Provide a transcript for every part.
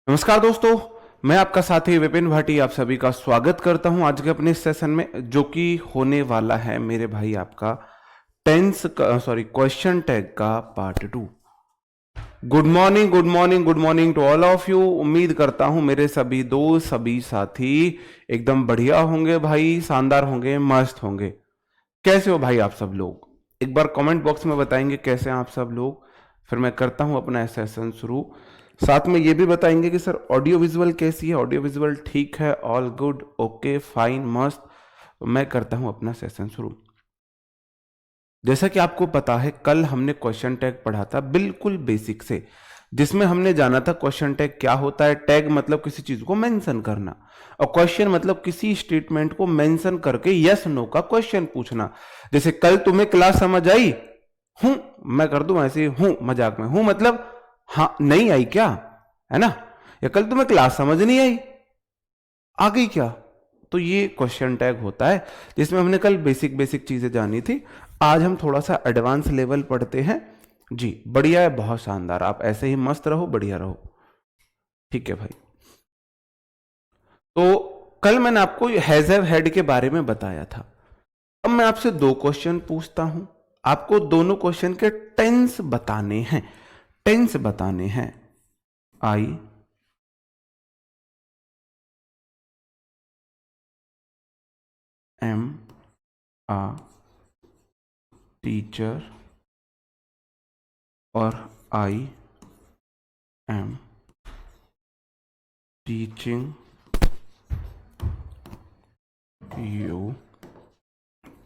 नमस्कार दोस्तों, मैं आपका साथी विपिन भाटी आप सभी का स्वागत करता हूं आज के अपने इस सेशन में, जो कि होने वाला है मेरे भाई आपका क्वेश्चन टैग का part 2। Good morning, good morning, good morning to all of you. उम्मीद करता हूं मेरे सभी दोस्त, सभी साथी एकदम बढ़िया होंगे भाई, शानदार होंगे, मस्त होंगे। कैसे हो भाई आप सब लोग? एक बार कमेंट बॉक्स में बताएंगे कैसे हैं आप सब लोग, फिर मैं करता हूं अपना सेशन शुरू। साथ में ये भी बताएंगे कि सर ऑडियो विजुअल कैसी है, ऑडियो विजुअल ठीक है, ऑल गुड, ओके, फाइन, मस्त। मैं करता हूं अपना सेशन शुरू। जैसा कि आपको पता है, कल हमने क्वेश्चन टैग पढ़ा था बिल्कुल बेसिक से, जिसमें हमने जाना था क्वेश्चन टैग क्या होता है। टैग मतलब किसी चीज को मेंशन करना, और क्वेश्चन मतलब किसी स्टेटमेंट को मेंशन करके यस नो का क्वेश्चन पूछना। जैसे कल तुम्हें क्लास समझ आई? हूं, मैं कर दूं ऐसे हूं मजाक में, हूं मतलब हाँ नहीं आई क्या, है ना? या कल तुम्हें क्लास समझ नहीं आई, आ गई क्या? तो ये क्वेश्चन टैग होता है, जिसमें हमने कल बेसिक बेसिक चीजें जानी थी। आज हम थोड़ा सा एडवांस लेवल पढ़ते हैं जी। बढ़िया है, बहुत शानदार। आप ऐसे ही मस्त रहो, बढ़िया रहो, ठीक है भाई। तो कल मैंने आपको हैज हैव हैड के बारे में बताया था। अब मैं आपसे दो क्वेश्चन पूछता हूं, आपको दोनों क्वेश्चन के टेंस बताने हैं। टेंस बताने हैं। आई एम आ टीचर और I am teaching you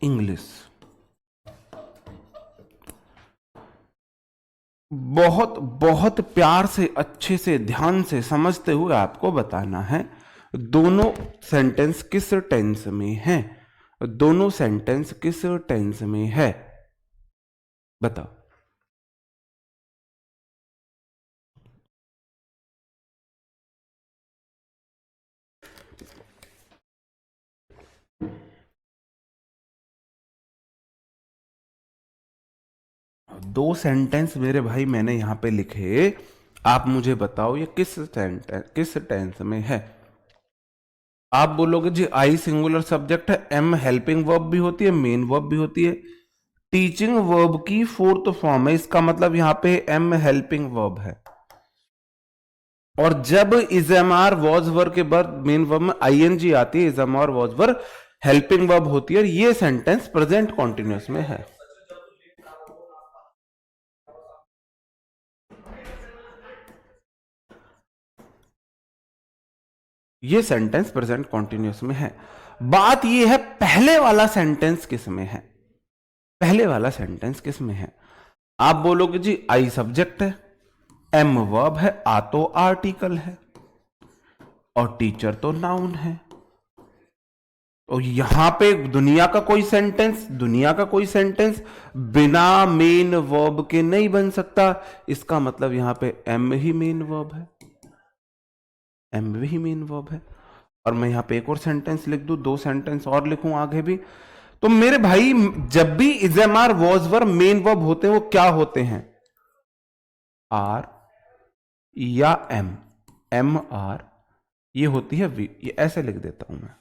English. बहुत बहुत प्यार से, अच्छे से, ध्यान से समझते हुए आपको बताना है दोनों सेंटेंस किस टेंस में है। दोनों सेंटेंस किस टेंस में है, बताओ। दो सेंटेंस मेरे भाई मैंने यहां पे लिखे, आप मुझे बताओ ये किस सेंटेंस किस टेंस में है। आप बोलोगे जी आई सिंगुलर सब्जेक्ट है, एम हेल्पिंग वर्ब भी होती है, मेन वर्ब भी होती है, टीचिंग वर्ब की फोर्थ फॉर्म है, इसका मतलब यहां पे एम हेल्पिंग वर्ब है। और जब इजएमआर वॉज वर के बाद मेन वर्ब में आईएनजी आती है, इजएमआर वॉज वर हेल्पिंग वर्ब होती है, और ये सेंटेंस प्रेजेंट कॉन्टिन्यूस में है। ये सेंटेंस प्रेजेंट कॉन्टिन्यूस में है। बात ये है पहले वाला सेंटेंस किस में है। पहले वाला सेंटेंस किस में है? आप बोलोगे जी आई सब्जेक्ट है, एम वर्ब है, आ तो आर्टिकल है, और टीचर तो नाउन है। तो यहां पे दुनिया का कोई सेंटेंस बिना मेन वर्ब के नहीं बन सकता। इसका मतलब यहां पे एम ही मेन वर्ब है, एम ही मेन वर्ब है। और मैं यहां पे एक और सेंटेंस लिख दूं, दो सेंटेंस और लिखूं आगे भी, तो मेरे भाई जब भी इजएमआर वॉज वर मेन वर्ब होते हैं, वो क्या होते हैं? आर या एम। एम आर ये होती है वी, ये ऐसे लिख देता हूं मैं।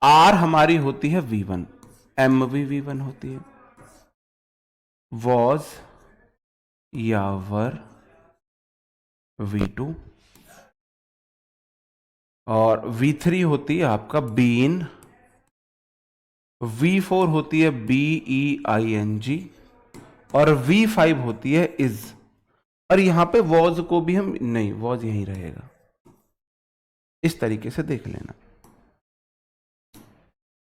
आर हमारी होती है V1, एम भी V1 होती है, वॉज या वर V2, और V3 होती है आपका बीन, V4 होती है BEING, और V5 होती है इज। और यहां पे वॉज को भी हम नहीं, वॉज यहीं रहेगा, इस तरीके से देख लेना।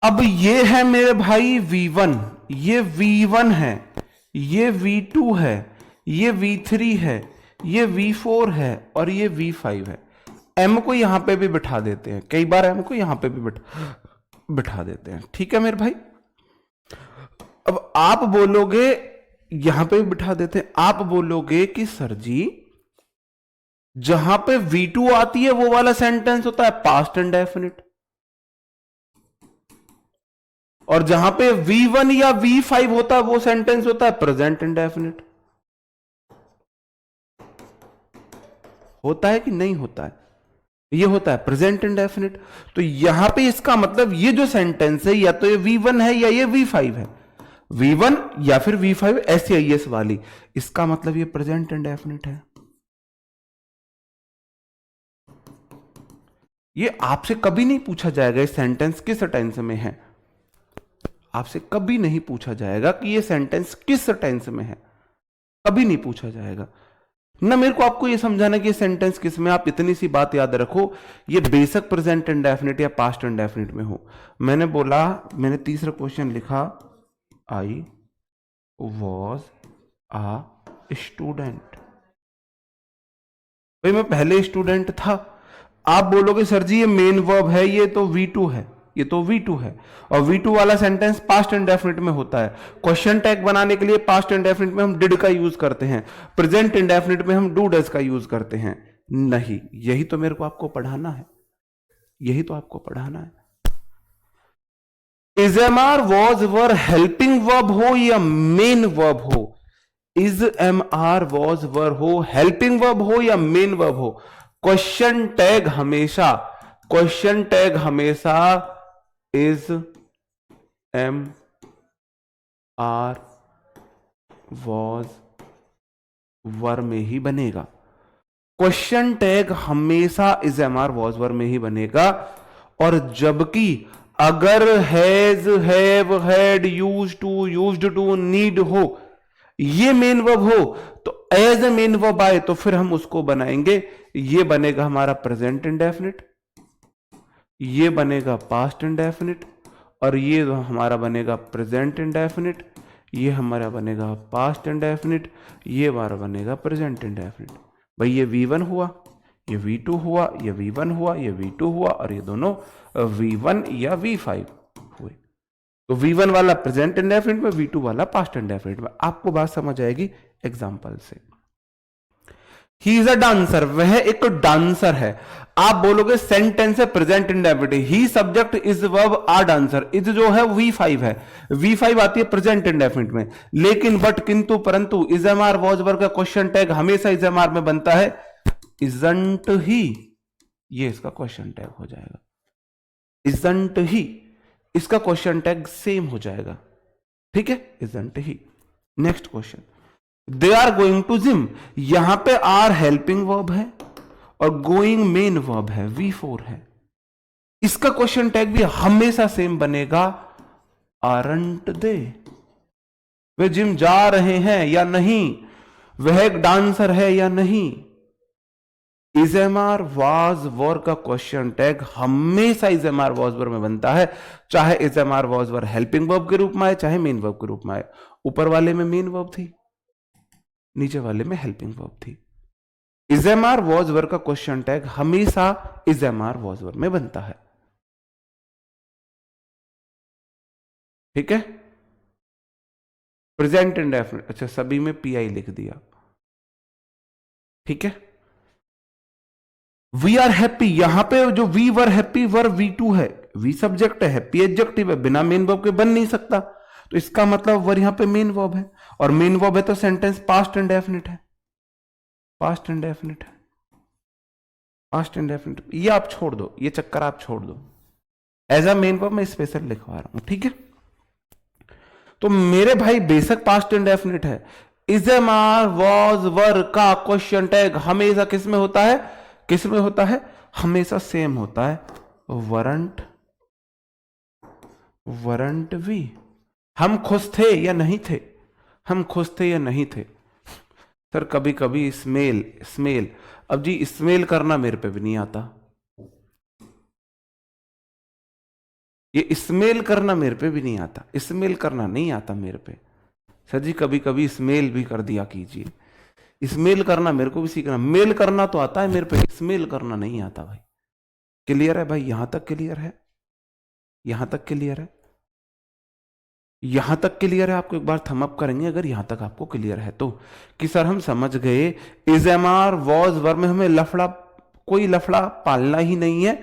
अब ये है मेरे भाई V1, ये V1 है, ये V2 है, ये V3 है, ये V4 है, और ये V5 है। M को यहां पे भी बिठा देते हैं, कई बार M को यहां पे भी बिठा देते हैं, ठीक है मेरे भाई। अब आप बोलोगे, यहां पे भी बिठा देते हैं, आप बोलोगे कि सर जी जहां पे V2 आती है वो वाला सेंटेंस होता है पास्ट इंडेफिनिट, और जहां पे V1 या V5 होता है वो सेंटेंस होता है प्रेजेंट इंडेफिनिट। होता है कि नहीं होता है? ये होता है प्रेजेंट इंडेफिनिट। तो यहां पे इसका मतलब ये जो सेंटेंस है या तो ये V1 है या ये V5 है, V1 या फिर V5 SAIS वाली, इसका मतलब ये प्रेजेंट इंडेफिनिट है। ये आपसे कभी नहीं पूछा जाएगा ये सेंटेंस किस टेंस में है, आपसे कभी नहीं पूछा जाएगा कि ये सेंटेंस किस टेंस में है, कभी नहीं पूछा जाएगा ना। मेरे को आपको ये समझाना कि ये सेंटेंस किस में, आप इतनी सी बात याद रखो, ये बेशक प्रेजेंट इंडेफिनिट या पास्ट इंडेफिनिट में हो। मैंने बोला, मैंने तीसरा क्वेश्चन लिखा, आई वॉज आ स्टूडेंट। भाई मैं पहले स्टूडेंट था। आप बोलोगे सर जी ये मेन वर्ब है, ये तो V2 है, ये तो V2 है, और V2 वाला सेंटेंस पास्ट इंडेफिनिट में होता है। क्वेश्चन टैग बनाने के लिए पास्ट इंडेफिनिट में हम डिड का यूज करते हैं, प्रेजेंट इंडेफिनिट में हम डू डज का यूज करते हैं। नहीं, यही तो मेरे को आपको पढ़ाना है, यही तो आपको पढ़ाना है। Is am are was were helping verb हो या मेन वर्ब हो, is am are was were हो, हेल्पिंग वर्ब हो या मेन वर्ब हो, क्वेश्चन टैग हमेशा, क्वेश्चन टैग हमेशा is am are was were में ही बनेगा। क्वेश्चन टैग हमेशा is am are was were में ही बनेगा। और जबकि अगर has, have, had, used to, need हो, ये मेन वर्ब हो, तो एज ए मेन वर्ब आए तो फिर हम उसको बनाएंगे, ये बनेगा हमारा प्रेजेंट इंडेफिनिट, ये बनेगा पास्ट इंडेफिनिट, और ये हमारा बनेगा प्रेजेंट इंडेफिनिट, ये हमारा बनेगा पास्ट इंडेफिनिट, ये हमारा बनेगा प्रेजेंट इंडेफिनिट। भाई ये V1 हुआ, ये V2 हुआ, ये V1 हुआ, ये V2 हुआ, और ये दोनों V1 या V5 हुए। तो V1 वाला प्रेजेंट इंडेफिनिट में, V2 वाला पास्ट इंडेफिनिट में। आपको बात समझ आएगी एग्जांपल से। ही इज अ डांसर, वह एक डांसर है। आप बोलोगे सेंटेंस है present indefinite, he subject is verb are dancer, is जो है V5 है, V5 आती है प्रेजेंट इंडेफिनिट में। लेकिन बट किंतु परंतु is am are was verb का क्वेश्चन टैग हमेशा इज एम आर में बनता है, इजंट ही, ये इसका क्वेश्चन टैग हो जाएगा। इजंट ही, इसका क्वेश्चन टैग सेम हो जाएगा, ठीक है, isn't he. Next question, they are going to gym, यहां पे आर हेल्पिंग वर्ब है और गोइंग मेन वर्ब है, V4 है। इसका क्वेश्चन टैग भी हमेशा सेम बनेगा, आरंट दे, वे जिम जा रहे हैं या नहीं, वह एक डांसर है या नहीं। Is am are was were का क्वेश्चन टैग हमेशा is am are was were में बनता है, चाहे is am are was were helping verb के रूप में आए, चाहे मेन वर्ब के रूप में आए। ऊपर वाले में मेन वर्ब थी, नीचे वाले में हेल्पिंग वर्ब थी। Is am are was were का क्वेश्चन टैग हमेशा is am are was were में बनता है, ठीक है। प्रेजेंट इंडेफिनिट, अच्छा सभी में PI लिख दिया, ठीक है। वी आर हैप्पी, यहां पे जो we were happy verb V2 है, वी सब्जेक्ट है, हैप्पी एडजेक्टिव है, बिना मेन वर्ब के बन नहीं सकता, तो इसका मतलब वर यहां पे मेन वर्ब है, और मेन वर्ब है तो सेंटेंस पास्ट इंडेफिनिट है, पास्ट इंडेफिनिट है, पास्ट इंडेफिनिट। ये आप छोड़ दो, ये चक्कर आप छोड़ दो, एज अ मेन वर्ब मैं स्पेशल लिखवा रहा हूं, ठीक है। तो मेरे भाई बेशक पास्ट इंडेफिनिट है, is am are was were का क्वेश्चन टैग हमेशा किस में होता है, किस में होता है, हमेशा सेम होता है, वरंट, वरंट वी। हम खुश थे या नहीं थे, हम खुश थे या नहीं थे। सर कभी कभी स्मेल, स्मेल, अब जी स्मेल करना मेरे पे भी नहीं आता, ये स्मेल करना मेरे पे भी नहीं आता, स्मेल करना नहीं आता मेरे पे। सर जी कभी कभी स्मेल भी कर दिया कीजिए, स्मेल करना मेरे को भी सीखना, मेल करना तो आता है मेरे पे, स्मेल करना नहीं आता भाई। क्लियर है भाई, यहां तक क्लियर है, यहां तक क्लियर है, यहां तक क्लियर है। आपको एक बार थम अप करेंगे अगर यहां तक आपको क्लियर है तो, कि सर हम समझ गए is am are was were में हमें लफड़ा, कोई लफड़ा पालना ही नहीं है।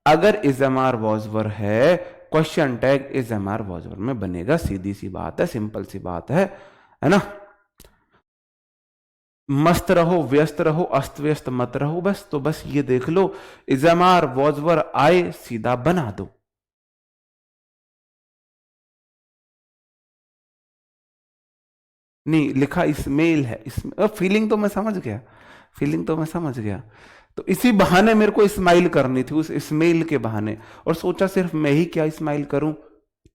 अगर is am are was were है, question tag is am are was were में बनेगा, सीधी सी बात है, सिंपल सी बात है ना। मस्त रहो, व्यस्त रहो, अस्त व्यस्त मत रहो, बस। तो बस ये देख लो, इजमार वॉजवर आए सीधा बना दो। नहीं लिखा इस्मेल है, इसमें फीलिंग तो मैं समझ गया, फीलिंग तो मैं समझ गया। तो इसी बहाने मेरे को स्माइल करनी थी, उस स्मेल के बहाने, और सोचा सिर्फ मैं ही क्या स्माइल करूं,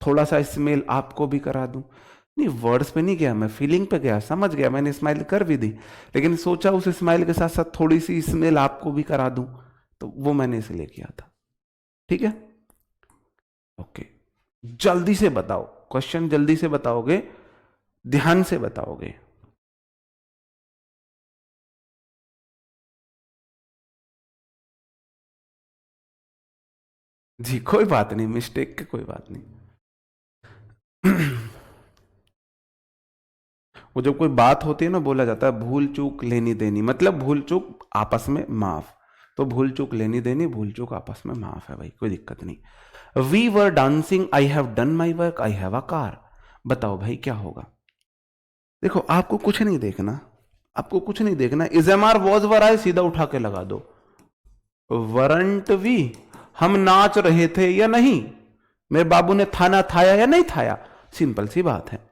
थोड़ा सा स्मेल आपको भी करा दूं। नहीं, वर्ड्स पे नहीं गया मैं, फीलिंग पे गया, समझ गया, मैंने स्माइल कर भी दी, लेकिन सोचा उस स्माइल के साथ साथ थोड़ी सी स्मेल आपको भी करा दूं, तो वो मैंने इसलिए किया था। ठीक है, ओके। जल्दी से बताओ क्वेश्चन, जल्दी से बताओगे, ध्यान से बताओगे। जी कोई बात नहीं, मिस्टेक की कोई बात नहीं। वो जब कोई बात होती है ना, बोला जाता है भूल चूक लेनी देनी, मतलब भूल चूक आपस में माफ। तो भूल चूक लेनी देनी, भूल चूक आपस में माफ है भाई, कोई दिक्कत नहीं। We were dancing, I have done my work, I have a car. बताओ भाई क्या होगा। देखो आपको कुछ नहीं देखना, आपको कुछ नहीं देखना, is am are was were I सीधा उठा के लगा दो। वरंट वी, हम नाच रहे थे या नहीं, मेरे बाबू ने थाना थाया या नहीं थाया, सिंपल सी बात है।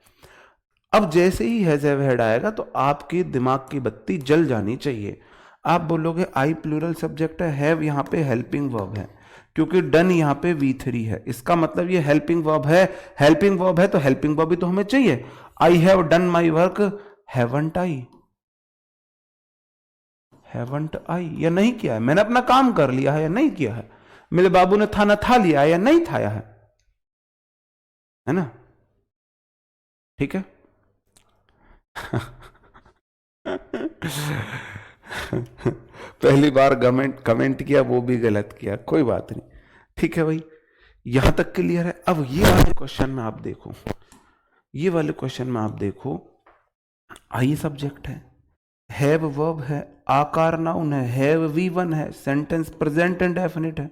अब जैसे ही हैज हैव हैड आएगा तो आपकी दिमाग की बत्ती जल जानी चाहिए। आप बोलोगे आई प्लूरल सब्जेक्ट है, हैव यहां पे हेल्पिंग वर्ब है, क्योंकि डन यहां पे V3 है, इसका मतलब ये हेल्पिंग वर्ब है। हेल्पिंग वर्ब है तो हेल्पिंग वर्ब भी तो हमें चाहिए। आई have done my work, haven't I, haven't I, या नहीं किया है, मैंने अपना काम कर लिया है या नहीं किया है, मेरे बाबू ने थाना था लिया है या नहीं थाया है ना। ठीक है। पहली बार कमेंट कमेंट किया वो भी गलत किया, कोई बात नहीं, ठीक है भाई, यहां तक क्लियर है। अब ये वाले क्वेश्चन में आप देखो, ये वाले क्वेश्चन में आप देखो, आई सब्जेक्ट है, हैव वर्ब है, आकार नाउन है, हैव V1 है, सेंटेंस प्रेजेंट एंड डेफिनिट है,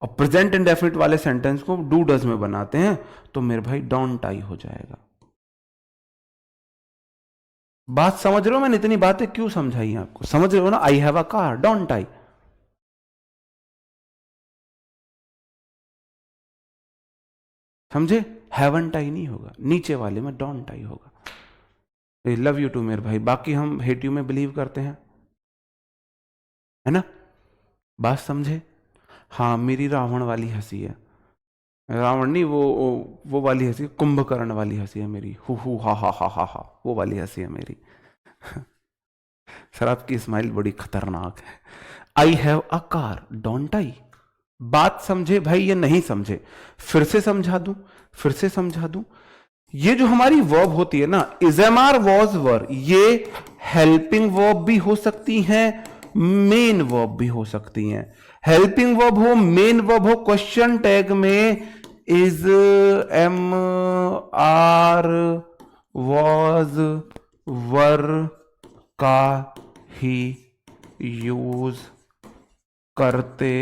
और प्रेजेंट एंड डेफिनिट वाले सेंटेंस को डू डज में बनाते हैं, तो मेरे भाई डोंट आई हो जाएगा। बात समझ रहे हो, मैंने इतनी बातें क्यों समझाई आपको, समझ रहे हो ना। I have a car, don't I, समझे। हैवंट आई नहीं होगा, नीचे वाले में डोंट आई होगा। लव यू टू मेरे भाई, बाकी हम हेट यू में बिलीव करते हैं, है ना, बात समझे। हाँ मेरी रावण वाली हंसी है, रावण नहीं, वो वाली हंसी, कुंभकर्ण वाली हंसी है मेरी, हु हा हा हा हा हा, वो वाली हंसी है मेरी। सर आपकी स्माइल बड़ी खतरनाक है। आई हैव अ कार, डोंट आई, बात समझे भाई ये नहीं समझे, फिर से समझा दूं, फिर से समझा दूं। ये जो हमारी वर्ब होती है ना, इजएमआर वॉज वर, ये हेल्पिंग वर्ब भी हो सकती हैं, मेन वर्ब भी हो सकती हैं। हेल्पिंग वर्ब हो, मेन वर्ब हो, क्वेश्चन टैग में is am are was were का ही यूज करते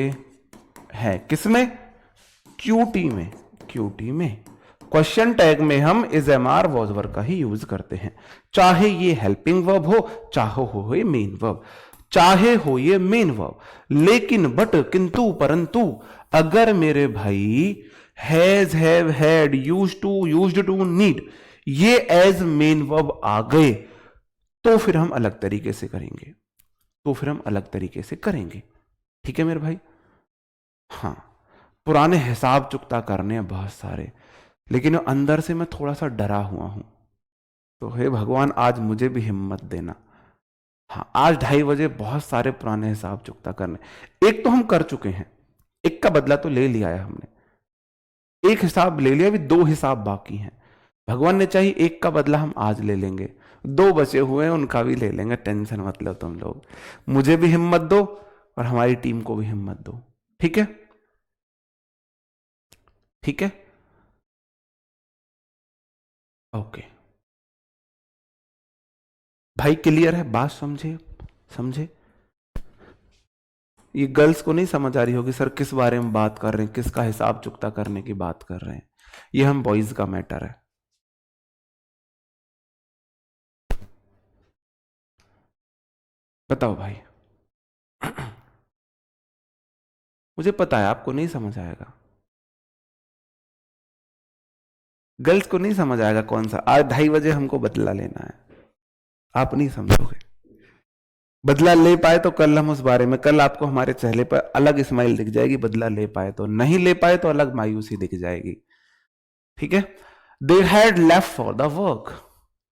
हैं, किसमें, क्यूटी में, क्यूटी में। क्वेश्चन टैग में हम is am are was were का ही यूज करते हैं, चाहे ये हेल्पिंग वर्ब हो, चाहे हो ये मेन वर्ब, चाहे हो ये मेन वर्ब। लेकिन बट, किंतु परंतु, अगर मेरे भाई has have had used to need ये एज मेन वर्ब आ गए, तो फिर हम अलग तरीके से करेंगे, तो फिर हम अलग तरीके से करेंगे। ठीक है मेरे भाई। हाँ, पुराने हिसाब चुकता करने हैं बहुत सारे, लेकिन अंदर से मैं थोड़ा सा डरा हुआ हूं, तो हे भगवान आज मुझे भी हिम्मत देना। हाँ, आज 2:30 बजे बहुत सारे पुराने हिसाब चुकता करने, एक तो हम कर चुके हैं, एक का बदला तो ले लिया है हमने, एक हिसाब ले लिया, अभी 2 हिसाब बाकी हैं। भगवान ने चाहिए एक का बदला हम आज ले लेंगे, 2 बचे हुए हैं उनका भी ले लेंगे, टेंशन मत लो तुम लोग। मुझे भी हिम्मत दो और हमारी टीम को भी हिम्मत दो, ठीक है, ठीक है, ओके भाई, क्लियर है बात, समझे, समझे। ये गर्ल्स को नहीं समझ आ रही होगी सर किस बारे में बात कर रहे हैं, किसका हिसाब चुकता करने की बात कर रहे हैं, ये हम बॉयज का मैटर है। बताओ भाई। मुझे पता है आपको नहीं समझ आएगा, गर्ल्स को नहीं समझ आएगा कौन सा। आज 2:30 बजे हमको बदला लेना है, आप नहीं समझोगे। बदला ले पाए तो कल हम उस बारे में, कल आपको हमारे चेहरे पर अलग स्माइल दिख जाएगी, बदला ले पाए तो, नहीं ले पाए तो अलग मायूसी दिख जाएगी। ठीक है। They had left for the work,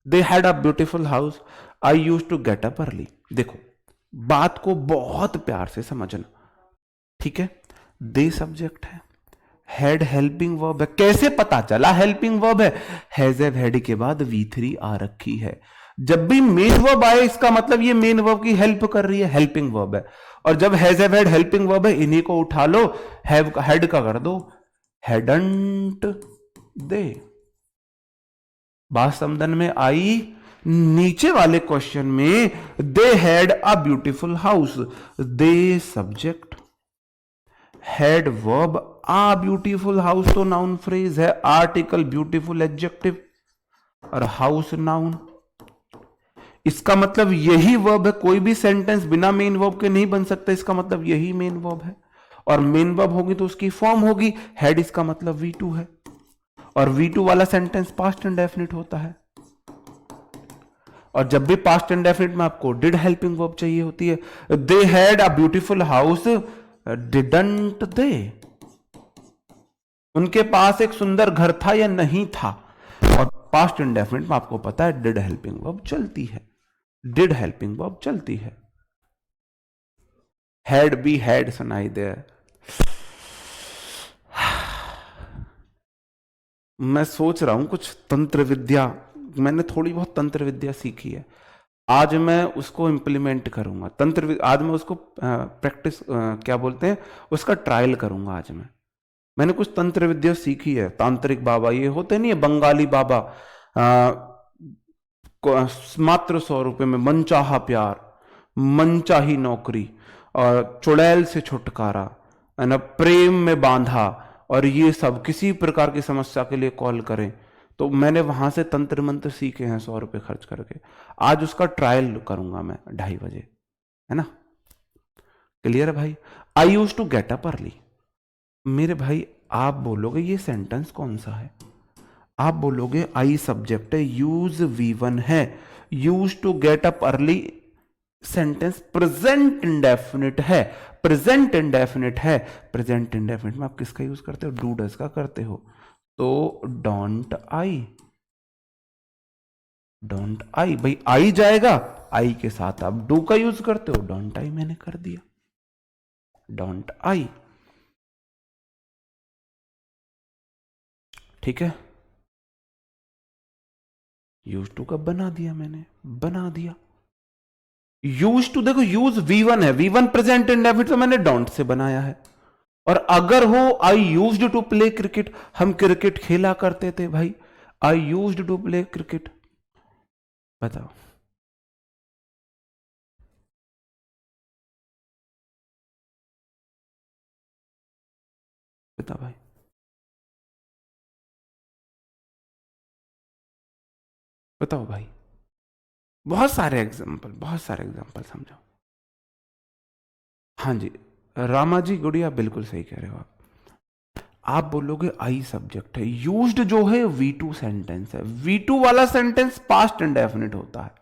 they had a beautiful house, I use to get up early. देखो बात को बहुत प्यार से समझना, ठीक है। दे सब्जेक्ट है, हेड हेल्पिंग वर्ब है। कैसे पता चला हेल्पिंग वर्ब है? हैज हैव हेड के बाद V3 आ रखी है। जब भी मेन वर्ब आए इसका मतलब ये मेन वर्ब की हेल्प कर रही है, हेल्पिंग वर्ब है। और जब has have head helping verb है, इन्हीं को उठा लो, हैव हेड का कर दो हैडंट दे। बात समझन में आई? नीचे वाले क्वेश्चन में they had a beautiful house, they subject, had verb, a beautiful house तो नाउन फ्रेज है, आर्टिकल ब्यूटीफुल एडजेक्टिव, और हाउस नाउन। इसका मतलब यही वर्ब है, कोई भी सेंटेंस बिना मेन वर्ब के नहीं बन सकता, इसका मतलब यही मेन वर्ब है। और मेन वर्ब होगी तो उसकी फॉर्म होगी हैड, इसका मतलब V2 है, और V2 वाला सेंटेंस पास्ट इंडेफिनिट होता है। और जब भी पास्ट इंडेफिनिट में आपको डिड हेल्पिंग वर्ब चाहिए होती है। They had a beautiful house, didn't they? उनके पास एक सुंदर घर था या नहीं था? और पास्ट इंडेफिनिट में आपको पता है डिड हेल्पिंग वर्ब चलती है, डिड हेल्पिंग वर्ब चलती है। हैड बी हैड सुनाई दे। मैं सोच रहा हूं कुछ तंत्र विद्या, मैंने थोड़ी बहुत तंत्र विद्या सीखी है, आज मैं उसको इंप्लीमेंट करूंगा। आज मैं उसको प्रैक्टिस क्या बोलते हैं, उसका ट्रायल करूंगा आज मैंने कुछ तंत्र विद्या सीखी है। तांत्रिक बाबा ये होते नहीं है, बंगाली बाबा, मात्र 100 रुपए में मनचाहा प्यार, मनचाही नौकरी, और चुड़ैल से छुटकारा, है ना, प्रेम में बांधा, और ये सब किसी प्रकार की समस्या के लिए कॉल करें। तो मैंने वहां से तंत्र मंत्र सीखे हैं 100 रुपए खर्च करके। आज उसका ट्रायल करूंगा मैं 2:30 बजे, है ना। क्लियर है भाई? I use to get up early. मेरे भाई आप बोलोगे ये सेंटेंस कौन सा है? आप बोलोगे आई सब्जेक्ट है, यूज V1 है, use to get up early sentence present indefinite है, प्रेजेंट इंडेफिनिट है। प्रेजेंट इंडेफिनिट में आप किसका यूज करते हो? डू डज का करते हो। तो डोंट आई, डोंट आई भाई, आई जाएगा, आई के साथ आप डू का यूज करते हो, डोंट आई मैंने कर दिया, डोंट आई। ठीक है, यूज टू का बना दिया मैंने, बना दिया। यूज टू देखो, यूज V1 है, V1 प्रेजेंट इंडेफिनिट तो मैंने डोंट से बनाया है। और अगर हो I used to play cricket, हम क्रिकेट खेला करते थे भाई, I used to play cricket. बताओ, बताओ भाई, बताओ भाई। बहुत सारे एग्जाम्पल, बहुत सारे एग्जाम्पल समझाओ। हाँ जी, रामा जी गुड़िया बिल्कुल सही कह रहे हो आप बोलोगे आई सब्जेक्ट है, यूज्ड जो है V2 सेंटेंस है, V2 वाला सेंटेंस पास्ट इंडेफिनिट होता है।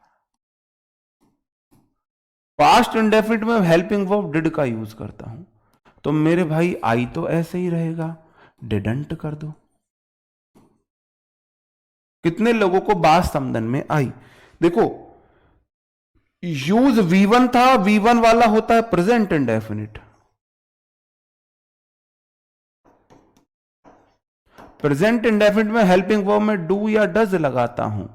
पास्ट इंडेफिनिट में हेल्पिंग वर्ब डिड का यूज करता हूं, तो मेरे भाई आई तो ऐसे ही रहेगा, डिडंट कर दो। कितने लोगों को बात समझन में आई? देखो यूज V1 था, V1 वाला होता है प्रेजेंट इंडेफिनिट, प्रेजेंट इंडेफिनिट में हेल्पिंग वर्ब में डू या डज लगाता हूं।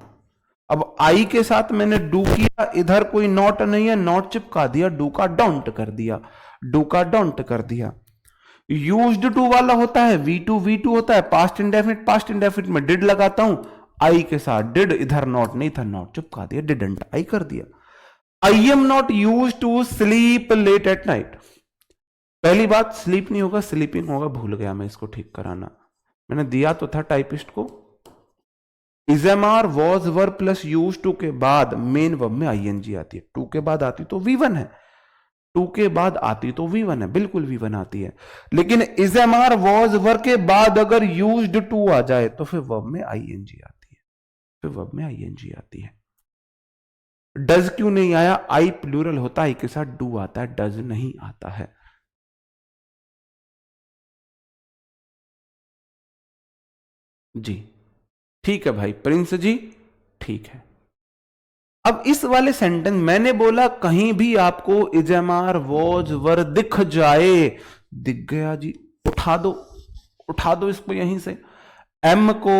अब आई के साथ मैंने डू किया, इधर कोई नॉट नहीं है, नॉट चिपका दिया, डू का डोंट कर दिया, डू का डोंट कर दिया। यूज्ड टू वाला होता है V2, V2 होता है पास्ट इंडेफिनिट, पास्ट इंडेफिनिट में डिड लगाता हूं, आई के साथ डिड, इधर नॉट नहीं था, नॉट चिपका दिया, डिडंट आई कर दिया। I am not use to sleep late at night. पहली बात स्लीप नहीं होगा, स्लीपिंग होगा, भूल गया मैं इसको ठीक कराना, मैंने दिया तो था टाइपिस्ट को, is am are was were plus use to के बाद मेन वर्ब में आईएनजी आती है। टू के बाद आती तो V1 है, टू के बाद आती तो V1 है, बिल्कुल V1 आती है। लेकिन is am are was were के बाद अगर यूज्ड टू आ जाए तो फिर वर्ब में आईएनजी आती है, फिर वर्ब में आईएनजी आती है। डज क्यों नहीं आया? आई प्लूरल होता है, आई के साथ डू आता है, डज नहीं आता है। जी ठीक है भाई प्रिंस जी, ठीक है। अब इस वाले सेंटेंस मैंने बोला कहीं भी आपको is am are was were दिख जाए, दिख गया जी, उठा दो, उठा दो इसको यहीं से। एम को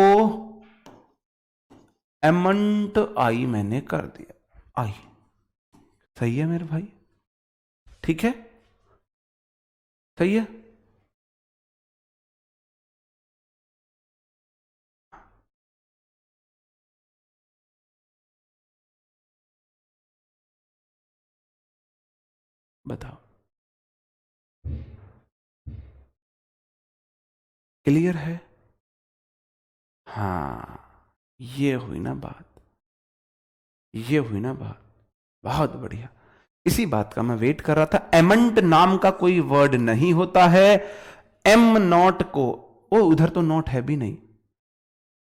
एमंट आई मैंने कर दिया, आई। सही है मेरे भाई, ठीक है, सही है। बताओ, क्लियर है? हाँ, ये हुई ना बात, ये हुई ना बात, बहुत बढ़िया। इसी बात का मैं वेट कर रहा था। एमंट नाम का कोई वर्ड नहीं होता है। एम नॉट को, ओ उधर तो नॉट है भी नहीं,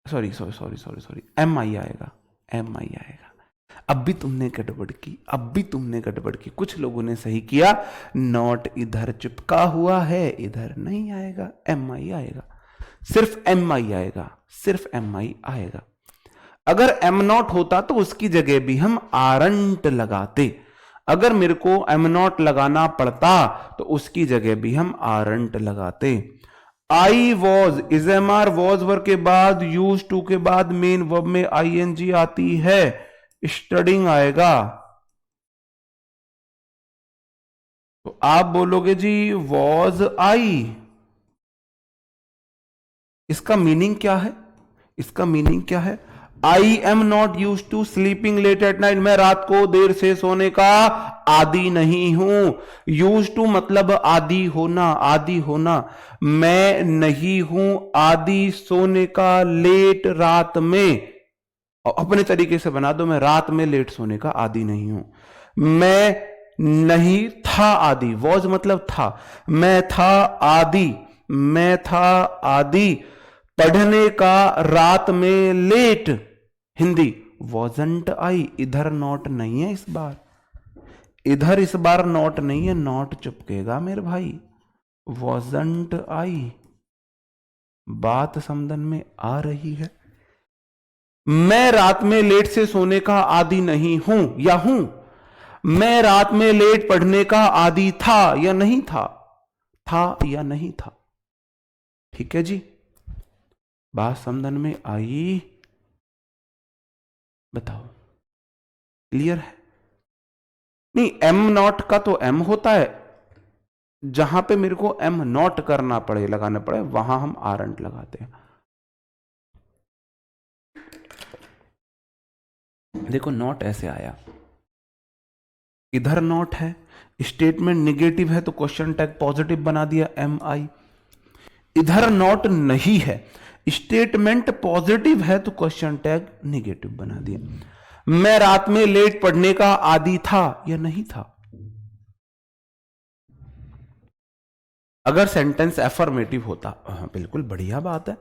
sorry sorry sorry sorry sorry, am I आएगा, एम आई आएगा। अब भी तुमने गड़बड़ की, अब भी तुमने गड़बड़ की। कुछ लोगों ने सही किया, नॉट इधर चिपका हुआ है, इधर नहीं आएगा, एम आई आएगा, सिर्फ एम आई आएगा, सिर्फ एम आई आएगा। अगर एम नॉट होता तो उसकी जगह भी हम आरंट लगाते। अगर मेरे को एम नॉट लगाना पड़ता तो उसकी जगह भी हम आरंट लगाते। I was, is am are was verb के बाद यूज टू के बाद मेन वर्ब में आईएनजी आती है, स्टडिंग आएगा। तो आप बोलोगे जी वॉज आई, इसका मीनिंग क्या है? इसका मीनिंग क्या है? I am not use to sleeping late at night, मैं रात को देर से सोने का आदी नहीं हूं। यूज टू मतलब आदी होना, आदी होना। मैं नहीं हूं आदी सोने का लेट रात में, और अपने तरीके से बना दो, मैं रात में लेट सोने का आदी नहीं हूं। मैं नहीं था आदी, वॉज मतलब था, मैं था आदी, मैं था आदी पढ़ने का रात में लेट। हिंदी, वॉजंट आई, इधर नॉट नहीं है इस बार, इधर इस बार नॉट नहीं है, नॉट चिपकेगा मेरे भाई। वॉजंट आई, बात समझन में आ रही है? मैं रात में लेट से सोने का आदी नहीं हूं या हूं। मैं रात में लेट पढ़ने का आदी था या नहीं था, था या नहीं था। ठीक है जी, बात समझन में आई? बताओ, क्लियर है? नहीं, एम नॉट का तो एम होता है, जहां पे मेरे को एम नॉट करना पड़े, लगाना पड़े, वहां हम आरंट लगाते हैं। देखो नॉट ऐसे आया, इधर नॉट है, स्टेटमेंट निगेटिव है तो क्वेश्चन टैग पॉजिटिव बना दिया एम आई। इधर नॉट नहीं है, स्टेटमेंट पॉजिटिव है तो क्वेश्चन टैग निगेटिव बना दिया। मैं रात में लेट पढ़ने का आदी था या नहीं था? अगर सेंटेंस एफर्मेटिव होता, हाँ बिल्कुल बढ़िया बात है।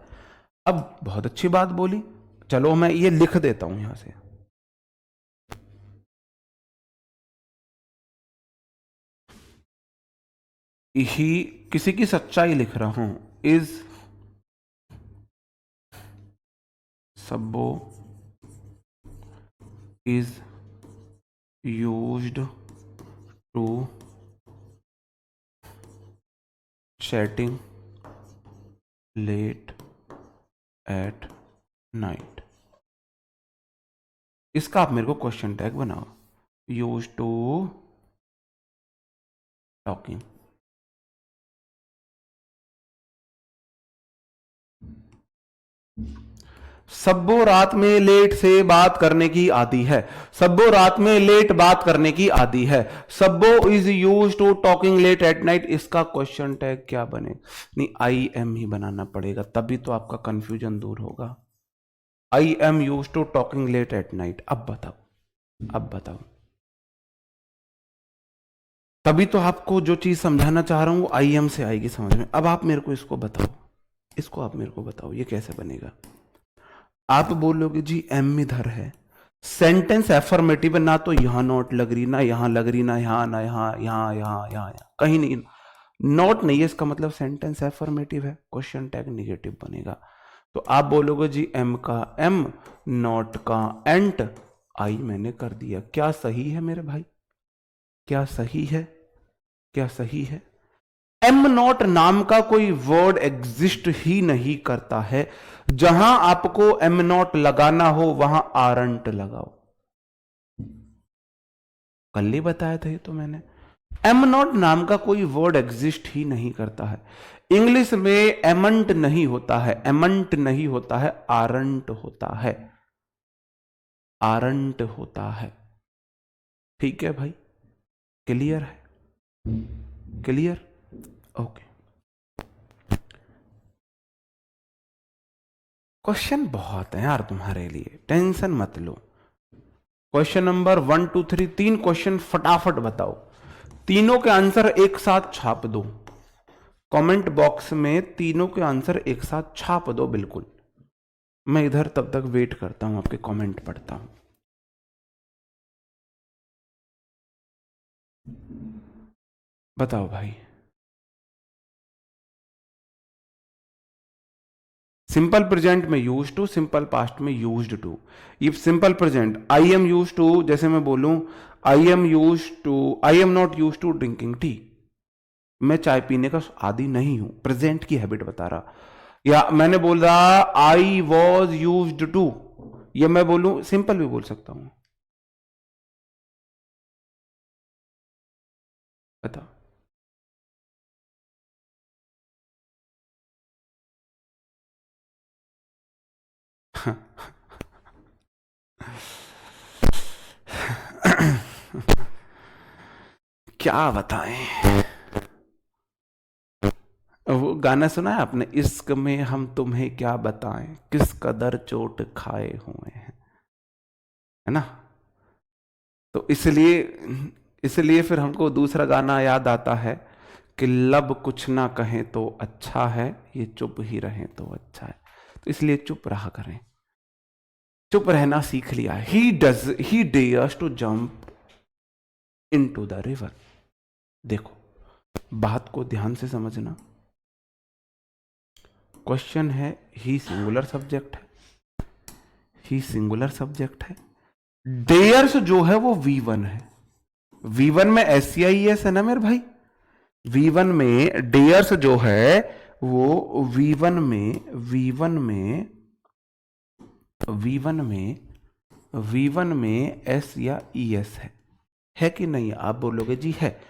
अब बहुत अच्छी बात बोली, चलो मैं ये लिख देता हूं यहां से। ही किसी की सच्चाई लिख रहा हूं, is Sabo is used to chatting late at night. इसका आप मेरे को क्वेश्चन टैग बनाओ, यूज टू टॉकिंग। सब्बो रात में लेट से बात करने की आदी है, सब्बो रात में लेट बात करने की आदी है। Sabbo is use to talking late at night, इसका क्वेश्चन टैग क्या बने? नहीं, आई एम ही बनाना पड़ेगा, तभी तो आपका कंफ्यूजन दूर होगा। I am use to talking late at night. अब बताओ। तभी तो आपको जो चीज समझाना चाह रहा हूं वो आई एम से आएगी समझ में। अब आप मेरे को इसको बताओ, ये कैसे बनेगा। आप बोलोगे जी एम इधर है, सेंटेंस एफर्मेटिव है, ना तो यहां नॉट लग रही, ना यहां लग रही, ना यहां, ना यहां, कहीं नहीं, नॉट नहीं है, इसका मतलब सेंटेंस एफर्मेटिव है, क्वेश्चन टैग निगेटिव बनेगा। तो आप बोलोगे जी एम का एम, नॉट का एंट, आई मैंने कर दिया। क्या सही है मेरे भाई? क्या सही है? एम नॉट नाम का कोई वर्ड एग्जिस्ट ही नहीं करता है। जहां आपको एम नॉट लगाना हो वहां आरंट लगाओ। कल ही बताया था ये तो मैंने। एम नॉट नाम का कोई वर्ड एग्जिस्ट ही नहीं करता है। इंग्लिश में एमंट नहीं होता है, आरंट होता है। ठीक है भाई, क्लियर है? क्लियर? ओके। क्वेश्चन बहुत है यार तुम्हारे लिए, टेंशन मत लो। क्वेश्चन नंबर 1 2 3, 3 क्वेश्चन फटाफट बताओ, तीनों के आंसर एक साथ छाप दो कमेंट बॉक्स में, तीनों के आंसर एक साथ छाप दो बिल्कुल। मैं इधर तब तक वेट करता हूं, आपके कमेंट पढ़ता हूं। बताओ भाई। सिंपल प्रेजेंट में यूज टू, सिंपल पास्ट में used to. If simple present I am use to, जैसे मैं बोलूं I am not use to drinking tea, मैं चाय पीने का आदी नहीं हूं, प्रेजेंट की हैबिट बता रहा। या मैंने बोल रहा आई वॉज यूज्ड टू, ये मैं बोलूं, सिंपल भी बोल सकता हूं। बताओ। क्या बताएं। वो गाना सुना है आपने, इश्क में हम तुम्हें क्या बताएं, किस कदर चोट खाए हुए हैं, है ना। तो इसलिए फिर हमको दूसरा गाना याद आता है कि लब कुछ ना कहें तो अच्छा है, ये चुप ही रहें तो अच्छा है। तो इसलिए चुप रहा करें, चुप रहना सीख लिया। He dares to jump into the river. देखो बात को ध्यान से समझना, क्वेश्चन है ही सिंगुलर सब्जेक्ट है, डेयर्स जो है वो V1 है। V1 में SCIS है ना मेरे भाई। V1 में डेयर्स जो है वो V1 में S या ES है कि नहीं? आप बोलोगे जी है।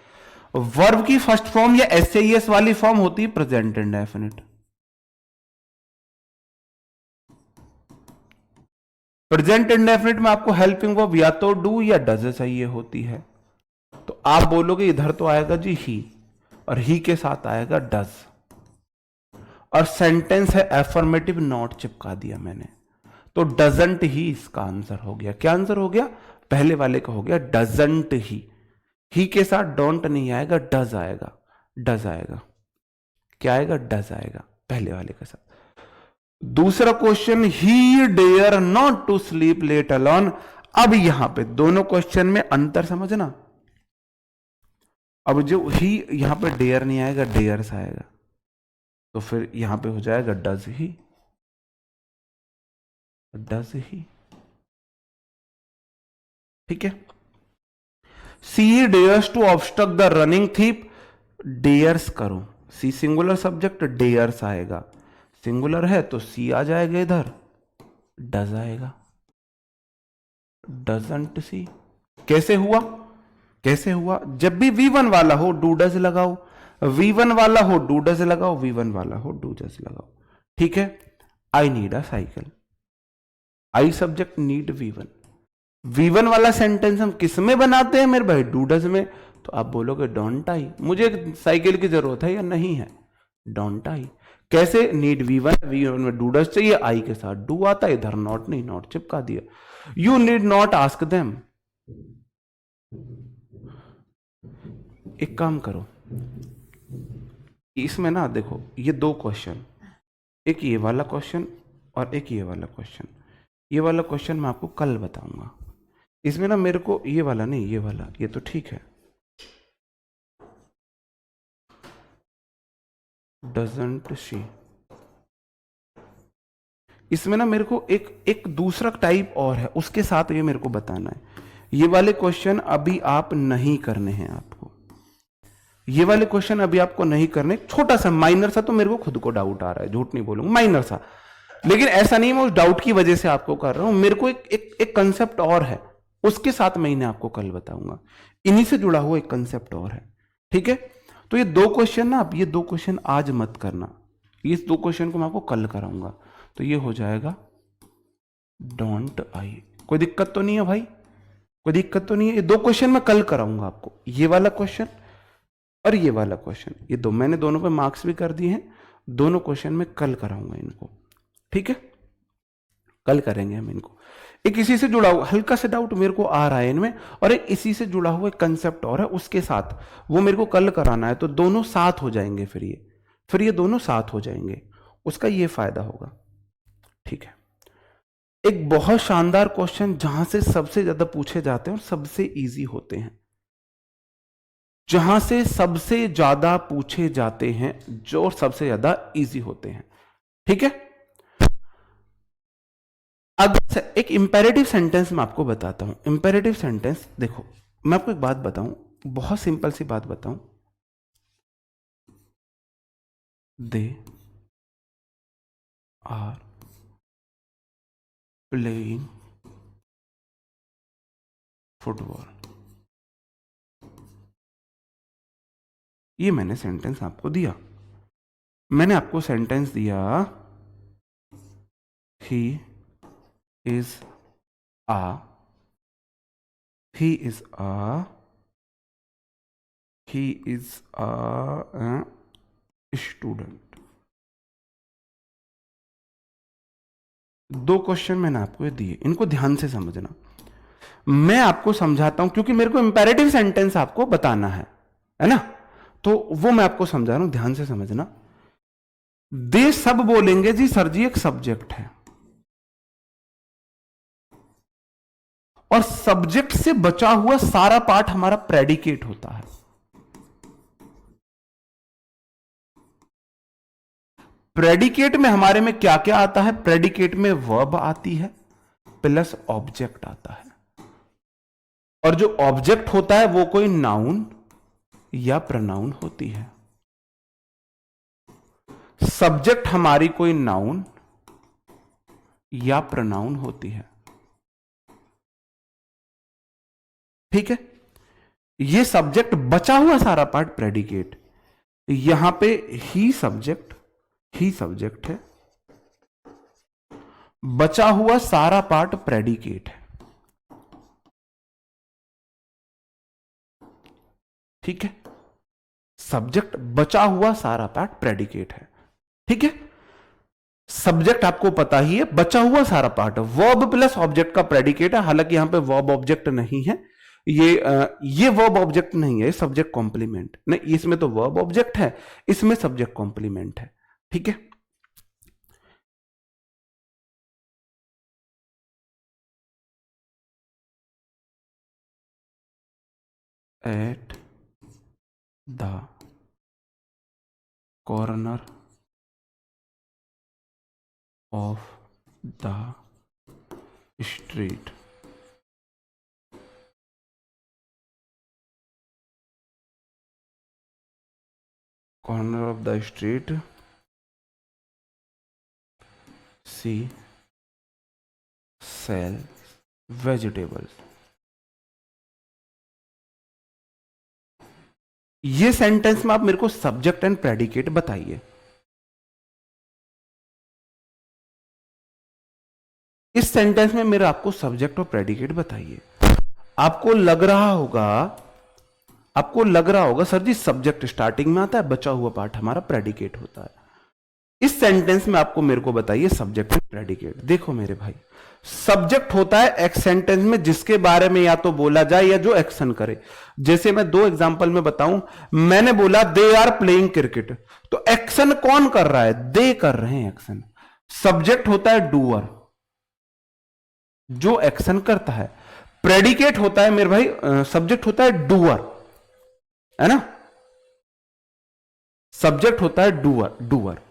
वर्ब की फर्स्ट फॉर्म या SCIS वाली फॉर्म होती है प्रेजेंट इंडेफिनिट। प्रेजेंट इंडेफिनिट में आपको हेल्पिंग वर्ब या तो डू या डज चाहिए होती है। तो आप बोलोगे इधर तो आएगा जी ही, और ही के साथ आएगा डज, और सेंटेंस है एफर्मेटिव, नॉट चिपका दिया मैंने, तो डजंट ही इसका आंसर हो गया। क्या आंसर हो गया? पहले वाले का हो गया डजंट ही के साथ डोंट नहीं आएगा, डज आएगा। क्या आएगा? डज आएगा पहले वाले के साथ। दूसरा question, he dare not to sleep late alone. अब यहां पे दोनों क्वेश्चन में अंतर समझना। अब जो ही यहां पे डेयर नहीं आएगा, डेयर्स आएगा, तो फिर यहां पे हो जाएगा डज ही। ठीक है। She dares to obstruct the running thief, dares करो, सी सिंगुलर सब्जेक्ट, डेयर्स आएगा, सिंगुलर है तो सी आ जाएगा, इधर डज आएगा, डजंट सी। कैसे हुआ? जब भी V1 वाला हो डू डज लगाओ, V1 वाला हो डू डज लगाओ, V1 वाला हो डू डज लगाओ। ठीक है। I need a cycle, I subject, need V1 वाला सेंटेंस हम किस में बनाते हैं मेरे भाई? डू डज में। तो आप बोलोगे डोंट आई, मुझे साइकिल की जरूरत है या नहीं है? Don't I. कैसे, नीड V1 में डू डज चाहिए, आई के साथ डू आता है, इधर नॉट नहीं, नॉट चिपका दिया। You need not ask them. एक काम करो, इसमें ना देखो ये दो क्वेश्चन, एक ये वाला क्वेश्चन और एक ये वाला क्वेश्चन। ये वाला क्वेश्चन मैं आपको कल बताऊंगा। इसमें ना मेरे को ये वाला नहीं, ये वाला, ये तो ठीक है, डजंट शी। इसमें ना मेरे को एक दूसरा टाइप और है, उसके साथ ये मेरे को बताना है। ये वाले क्वेश्चन अभी आप नहीं करने हैं आपको, ये वाले क्वेश्चन अभी आपको नहीं करने। छोटा सा माइनर सा, तो मेरे को खुद को डाउट आ रहा है, झूठ नहीं बोलूंगा, माइनर सा, लेकिन ऐसा नहीं मैं उस डाउट की वजह से आपको कर रहा हूं। मेरे को एक कंसेप्ट और है, उसके साथ मैं इन्हें आपको कल बताऊंगा। इन्हीं से जुड़ा हुआ एक कंसेप्ट और है, ठीक है। तो ये दो क्वेश्चन ना, आप ये दो क्वेश्चन आज मत करना, ये दो क्वेश्चन को मैं आपको कल कराऊंगा। तो ये हो जाएगा डोंट आई। कोई दिक्कत तो नहीं है भाई, कोई दिक्कत तो नहीं है। ये दो क्वेश्चन मैं कल कराऊंगा आपको, ये वाला क्वेश्चन और ये वाला क्वेश्चन, ये दो मैंने दोनों पे मार्क्स भी कर दिए हैं। दोनों क्वेश्चन में कल कराऊंगा इनको, ठीक है, कल करेंगे हम इनको। एक इसी से जुड़ा हुआ हल्का सा डाउट मेरे को आ रहा है इनमें, और एक इसी से जुड़ा हुआ एक कंसेप्ट और है, उसके साथ वो मेरे को कल कराना है। तो दोनों साथ हो जाएंगे, फिर ये दोनों साथ हो जाएंगे, उसका ये फायदा होगा, ठीक है। एक बहुत शानदार क्वेश्चन जहां से सबसे ज्यादा पूछे जाते हैं और सबसे इजी होते हैं, जहां से सबसे ज्यादा पूछे जाते हैं, जो सबसे ज्यादा इजी होते हैं, ठीक है। अगर एक इंपेरेटिव सेंटेंस मैं आपको बताता हूं, इंपेरेटिव सेंटेंस देखो, मैं आपको एक बात बताऊं, बहुत सिंपल सी बात बताऊं, दे आर प्लेइंग फुटबॉल, ये मैंने सेंटेंस आपको दिया। मैंने आपको सेंटेंस दिया, ही इज a स्टूडेंट। दो क्वेश्चन मैंने आपको दिए, इनको ध्यान से समझना। मैं आपको समझाता हूं क्योंकि मेरे को इंपेरेटिव सेंटेंस आपको बताना है ना, तो वो मैं आपको समझा रहा हूं, ध्यान से समझना। दे सब बोलेंगे जी सर जी एक सब्जेक्ट है, और सब्जेक्ट से बचा हुआ सारा पार्ट हमारा प्रेडिकेट होता है। प्रेडिकेट में हमारे में क्या क्या आता है? प्रेडिकेट में वर्ब आती है प्लस ऑब्जेक्ट आता है, और जो ऑब्जेक्ट होता है वो कोई नाउन या प्रनाउन होती है। सब्जेक्ट हमारी कोई नाउन या प्रनाउन होती है, ठीक है। ये सब्जेक्ट, बचा हुआ सारा पार्ट प्रेडिकेट। यहां पे ही सब्जेक्ट है, बचा हुआ सारा पार्ट प्रेडिकेट है, ठीक है। सब्जेक्ट, बचा हुआ सारा पार्ट प्रेडिकेट है, ठीक है। सब्जेक्ट आपको पता ही है, बचा हुआ सारा पार्ट वर्ब प्लस ऑब्जेक्ट का प्रेडिकेट है। हालांकि यहां पे वर्ब ऑब्जेक्ट नहीं है, ये वर्ब ऑब्जेक्ट नहीं है, सब्जेक्ट कॉम्प्लीमेंट नहीं, इसमें तो वर्ब ऑब्जेक्ट है, इसमें सब्जेक्ट कॉम्प्लीमेंट है, ठीक है। At the corner of the street, corner of the street she sell vegetables. ये सेंटेंस में आप मेरे को सब्जेक्ट एंड प्रेडिकेट बताइए। इस सेंटेंस में मेरा आपको सब्जेक्ट और प्रेडिकेट बताइए। आपको लग रहा होगा सर जी सब्जेक्ट स्टार्टिंग में आता है, बचा हुआ पार्ट हमारा प्रेडिकेट होता है। इस सेंटेंस में आपको मेरे को बताइए सब्जेक्ट प्रेडिकेट। देखो मेरे भाई, सब्जेक्ट होता है एक सेंटेंस में जिसके बारे में या तो बोला जाए या जो एक्शन करे। जैसे मैं दो एग्जांपल में बताऊं, मैंने बोला दे आर प्लेइंग क्रिकेट, तो एक्शन कौन कर रहा है? दे कर रहे हैं एक्शन। सब्जेक्ट होता है डूअर, जो एक्शन करता है। प्रेडिकेट होता है मेरे भाई, सब्जेक्ट होता है डूअर, है ना, सब्जेक्ट होता है डूअर।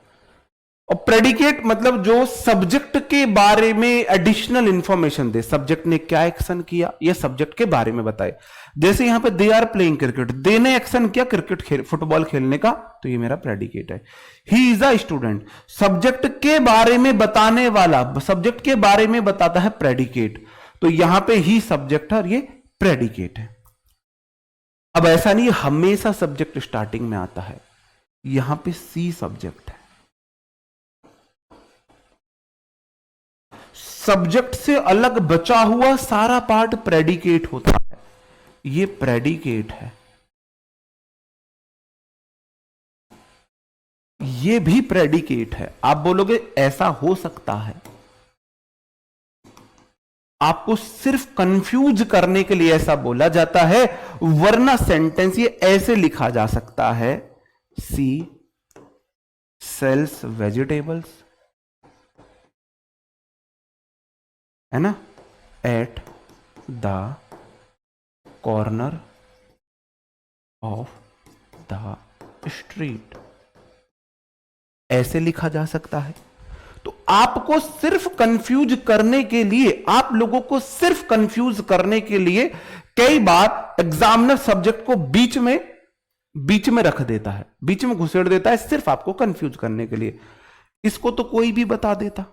और प्रेडिकेट मतलब जो सब्जेक्ट के बारे में एडिशनल इंफॉर्मेशन दे, सब्जेक्ट ने क्या एक्शन किया यह सब्जेक्ट के बारे में बताए। जैसे यहां पे दे आर प्लेइंग क्रिकेट, दे ने एक्शन किया क्रिकेट फुटबॉल खेलने का, तो ये मेरा प्रेडिकेट है। He is a student, subject के बारे में बताने वाला, सब्जेक्ट के बारे में बताता है प्रेडिकेट, तो यहां पे ही सब्जेक्ट है और ये प्रेडिकेट है। अब ऐसा नहीं हमेशा सब्जेक्ट स्टार्टिंग में आता है, यहां पे सी सब्जेक्ट है। सब्जेक्ट से अलग बचा हुआ सारा पार्ट प्रेडिकेट होता है, ये प्रेडिकेट है, ये भी प्रेडिकेट है। आप बोलोगे ऐसा हो सकता है, आपको सिर्फ कंफ्यूज करने के लिए ऐसा बोला जाता है, वरना सेंटेंस ये ऐसे लिखा जा सकता है, सी सेल्स वेजिटेबल्स, है ना, eight the corner of the street, ऐसे लिखा जा सकता है। तो आपको सिर्फ कंफ्यूज करने के लिए, आप लोगों को सिर्फ कंफ्यूज करने के लिए कई बार एग्जामिनर सब्जेक्ट को बीच में रख देता है, बीच में घुसेड़ देता है, सिर्फ आपको कंफ्यूज करने के लिए। इसको तो कोई भी बता देता,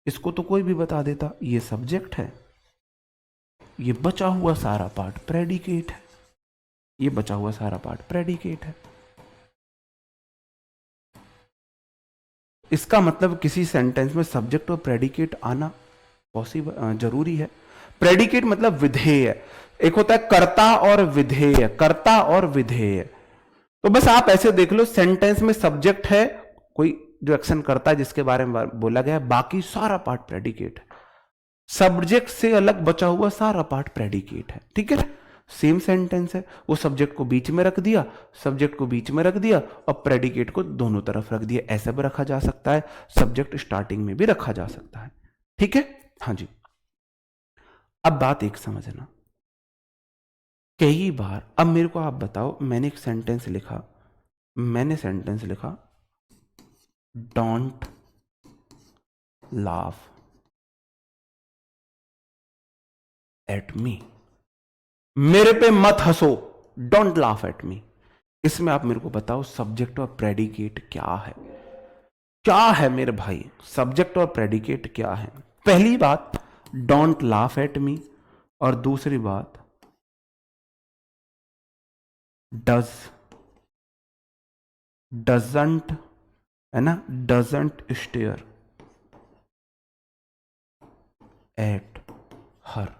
इसको तो कोई भी बता देता, ये सब्जेक्ट है, ये बचा हुआ सारा पार्ट प्रेडिकेट है, ये बचा हुआ सारा पार्ट प्रेडिकेट है। इसका मतलब किसी सेंटेंस में सब्जेक्ट और प्रेडिकेट आना पॉसिबल जरूरी है। प्रेडिकेट मतलब विधेय, एक होता है कर्ता और विधेय, कर्ता और विधेय। तो बस आप ऐसे देख लो, सेंटेंस में सब्जेक्ट है, कोई जो एक्शन करता है जिसके बारे में बोला गया है, बाकी सारा पार्ट प्रेडिकेट है। सब्जेक्ट से अलग बचा हुआ सारा पार्ट प्रेडिकेट है, ठीक है। सेम सेंटेंस है, वो सब्जेक्ट को बीच में रख दिया, सब्जेक्ट को बीच में रख दिया और प्रेडिकेट को दोनों तरफ रख दिया, ऐसा भी रखा जा सकता है, सब्जेक्ट स्टार्टिंग में भी रखा जा सकता है, ठीक है। हाँ जी, अब बात एक समझना, कई बार, अब मेरे को आप बताओ, मैंने एक सेंटेंस लिखा, डोंट लाफ एट मी, मेरे पे मत हंसो, डोंट लाफ एट मी। इसमें आप मेरे को बताओ सब्जेक्ट और प्रेडिकेट क्या है? क्या है मेरे भाई, सब्जेक्ट और प्रेडिकेट क्या है? पहली बात डोंट लाफ एट मी, और दूसरी बात डजंट, है ना, डजंट स्टेयर एट हर।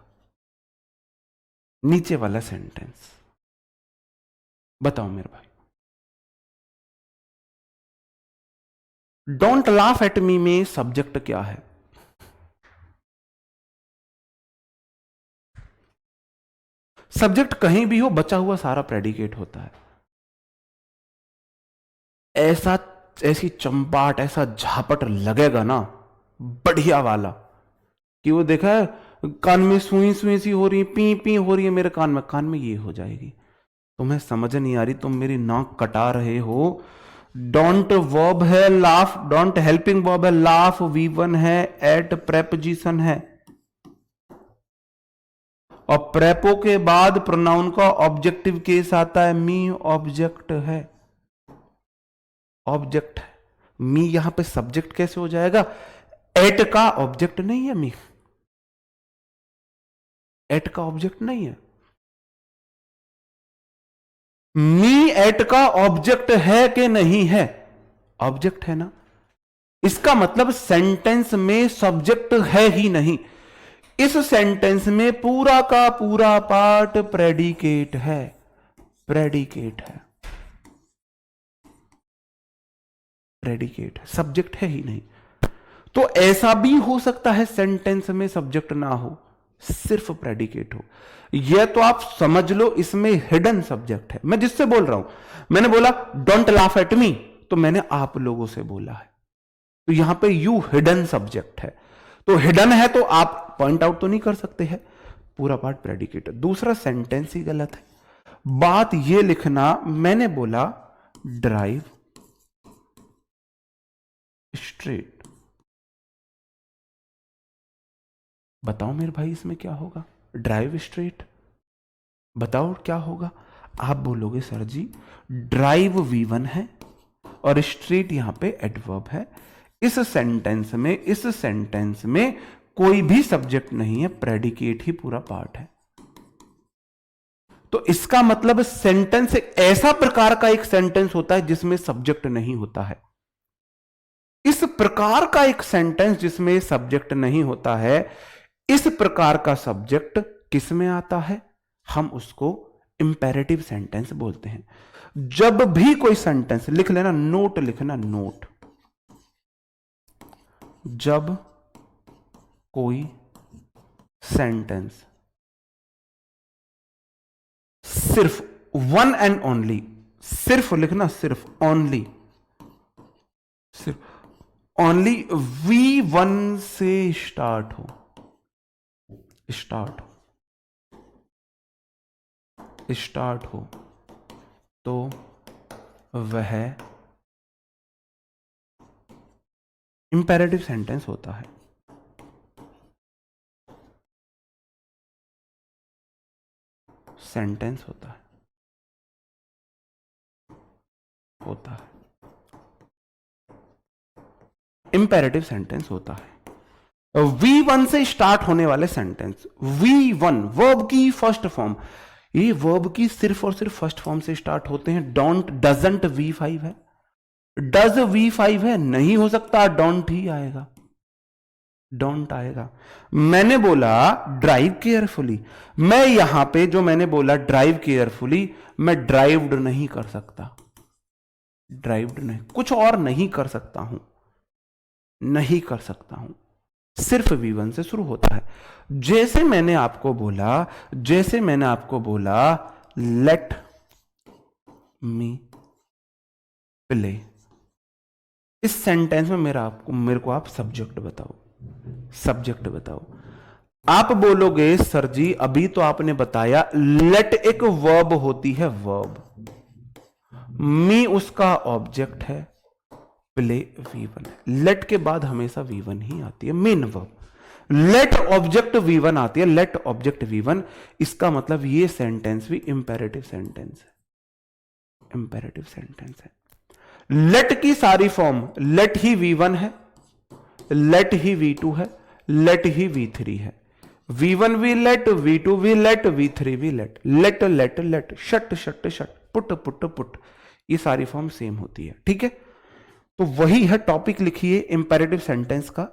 नीचे वाला सेंटेंस बताओ मेरे भाई, डोंट लाफ एट मी में सब्जेक्ट क्या है? सब्जेक्ट कहीं भी हो, बचा हुआ सारा प्रेडिकेट होता है। ऐसी चंपाट, ऐसा झापट लगेगा ना बढ़िया वाला, कि वो देखा है कान में सुई सुई सी हो रही है, पी पी हो रही है, मेरे कान में ये हो जाएगी। तुम्हें समझ नहीं आ रही, तुम मेरी नाक कटा रहे हो। डोंट वर्ब है लाफ, डोंट हेल्पिंग वर्ब है लाफ, V1 है, एट प्रेपोजिशन है, और प्रेपो के बाद प्रोनाउन का ऑब्जेक्टिव केस आता है, मी ऑब्जेक्ट है, ऑब्जेक्ट है। मी यहां पे सब्जेक्ट कैसे हो जाएगा? एट का ऑब्जेक्ट नहीं है, मी एट का ऑब्जेक्ट नहीं है। मी एट का ऑब्जेक्ट है कि नहीं है? ऑब्जेक्ट है ना। इसका मतलब सेंटेंस में सब्जेक्ट है ही नहीं, इस सेंटेंस में पूरा का पूरा पार्ट प्रेडिकेट है, प्रेडिकेट है, प्रेडिकेट है, सब्जेक्ट है ही नहीं। तो ऐसा भी हो सकता है सेंटेंस में सब्जेक्ट ना हो, सिर्फ प्रेडिकेट हो। यह तो आप समझ लो इसमें हिडन सब्जेक्ट है। मैं जिससे बोल रहा हूं, मैंने बोला डोंट लाफ एट मी, तो मैंने आप लोगों से बोला है, तो यहां पे यू हिडन सब्जेक्ट है। तो हिडन है तो आप पॉइंट आउट तो नहीं कर सकते हैं, पूरा पार्ट प्रेडिकेट है। दूसरा सेंटेंस ही गलत है। बात यह लिखना, मैंने बोला ड्राइव स्ट्रेट। बताओ मेरे भाई इसमें क्या होगा? ड्राइव स्ट्रेट, बताओ क्या होगा? आप बोलोगे सर जी ड्राइव V1 है और स्ट्रेट यहां पे एडवर्ब है। इस सेंटेंस में कोई भी सब्जेक्ट नहीं है, प्रेडिकेट ही पूरा पार्ट है। तो इसका मतलब सेंटेंस एक ऐसा प्रकार का एक सेंटेंस होता है जिसमें सब्जेक्ट नहीं होता है। इस प्रकार का एक सेंटेंस जिसमें सब्जेक्ट नहीं होता है, इस प्रकार का सब्जेक्ट किस में आता है? हम उसको इंपेरेटिव सेंटेंस बोलते हैं। जब भी कोई सेंटेंस लिख लेना, नोट लिखना, नोट, जब कोई सेंटेंस सिर्फ वन एंड ओनली, सिर्फ लिखना, सिर्फ ओनली, सिर्फ ओनली V1 से स्टार्ट हो, स्टार्ट हो तो वह इंपेरेटिव सेंटेंस होता है। सेंटेंस होता है इंपेरेटिव सेंटेंस होता है। V1 से स्टार्ट होने वाले सेंटेंस, V1 वर्ब की फर्स्ट फॉर्म, ये वर्ब की सिर्फ और सिर्फ फर्स्ट फॉर्म से स्टार्ट होते हैं। डोंट, डजंट V5 है, डज V5 है, नहीं हो सकता, डोंट ही आएगा, डोंट आएगा। मैंने बोला ड्राइव केयरफुली, मैं यहां पे जो मैंने बोला ड्राइव केयरफुली, मैं ड्राइव्ड नहीं कर सकता, ड्राइव्ड नहीं, कुछ और नहीं कर सकता हूं, नहीं कर सकता हूं, सिर्फ V1 से शुरू होता है। जैसे मैंने आपको बोला लेट मी प्ले, इस सेंटेंस में मेरे को आप सब्जेक्ट बताओ। आप बोलोगे सर जी अभी तो आपने बताया लेट एक वर्ब होती है, वर्ब, मी उसका ऑब्जेक्ट है, प्ले V1 है। लेट के बाद हमेशा V1 ही आती है, main verb. Late object V1 आती है, लेट ऑब्जेक्ट V1, इसका मतलब ये सेंटेंस भी इंपेरेटिव सेंटेंस है। लेट की सारी फॉर्म, लेट ही V1 है, लेट ही V2 है, लेट ही V3 है। V1 भी लेट, V2 भी लेट, V3 भी लेट, लेट, शट, पुट, ये सारी फॉर्म सेम होती है। ठीक है, तो वही है टॉपिक लिखिए इंपेरेटिव सेंटेंस का,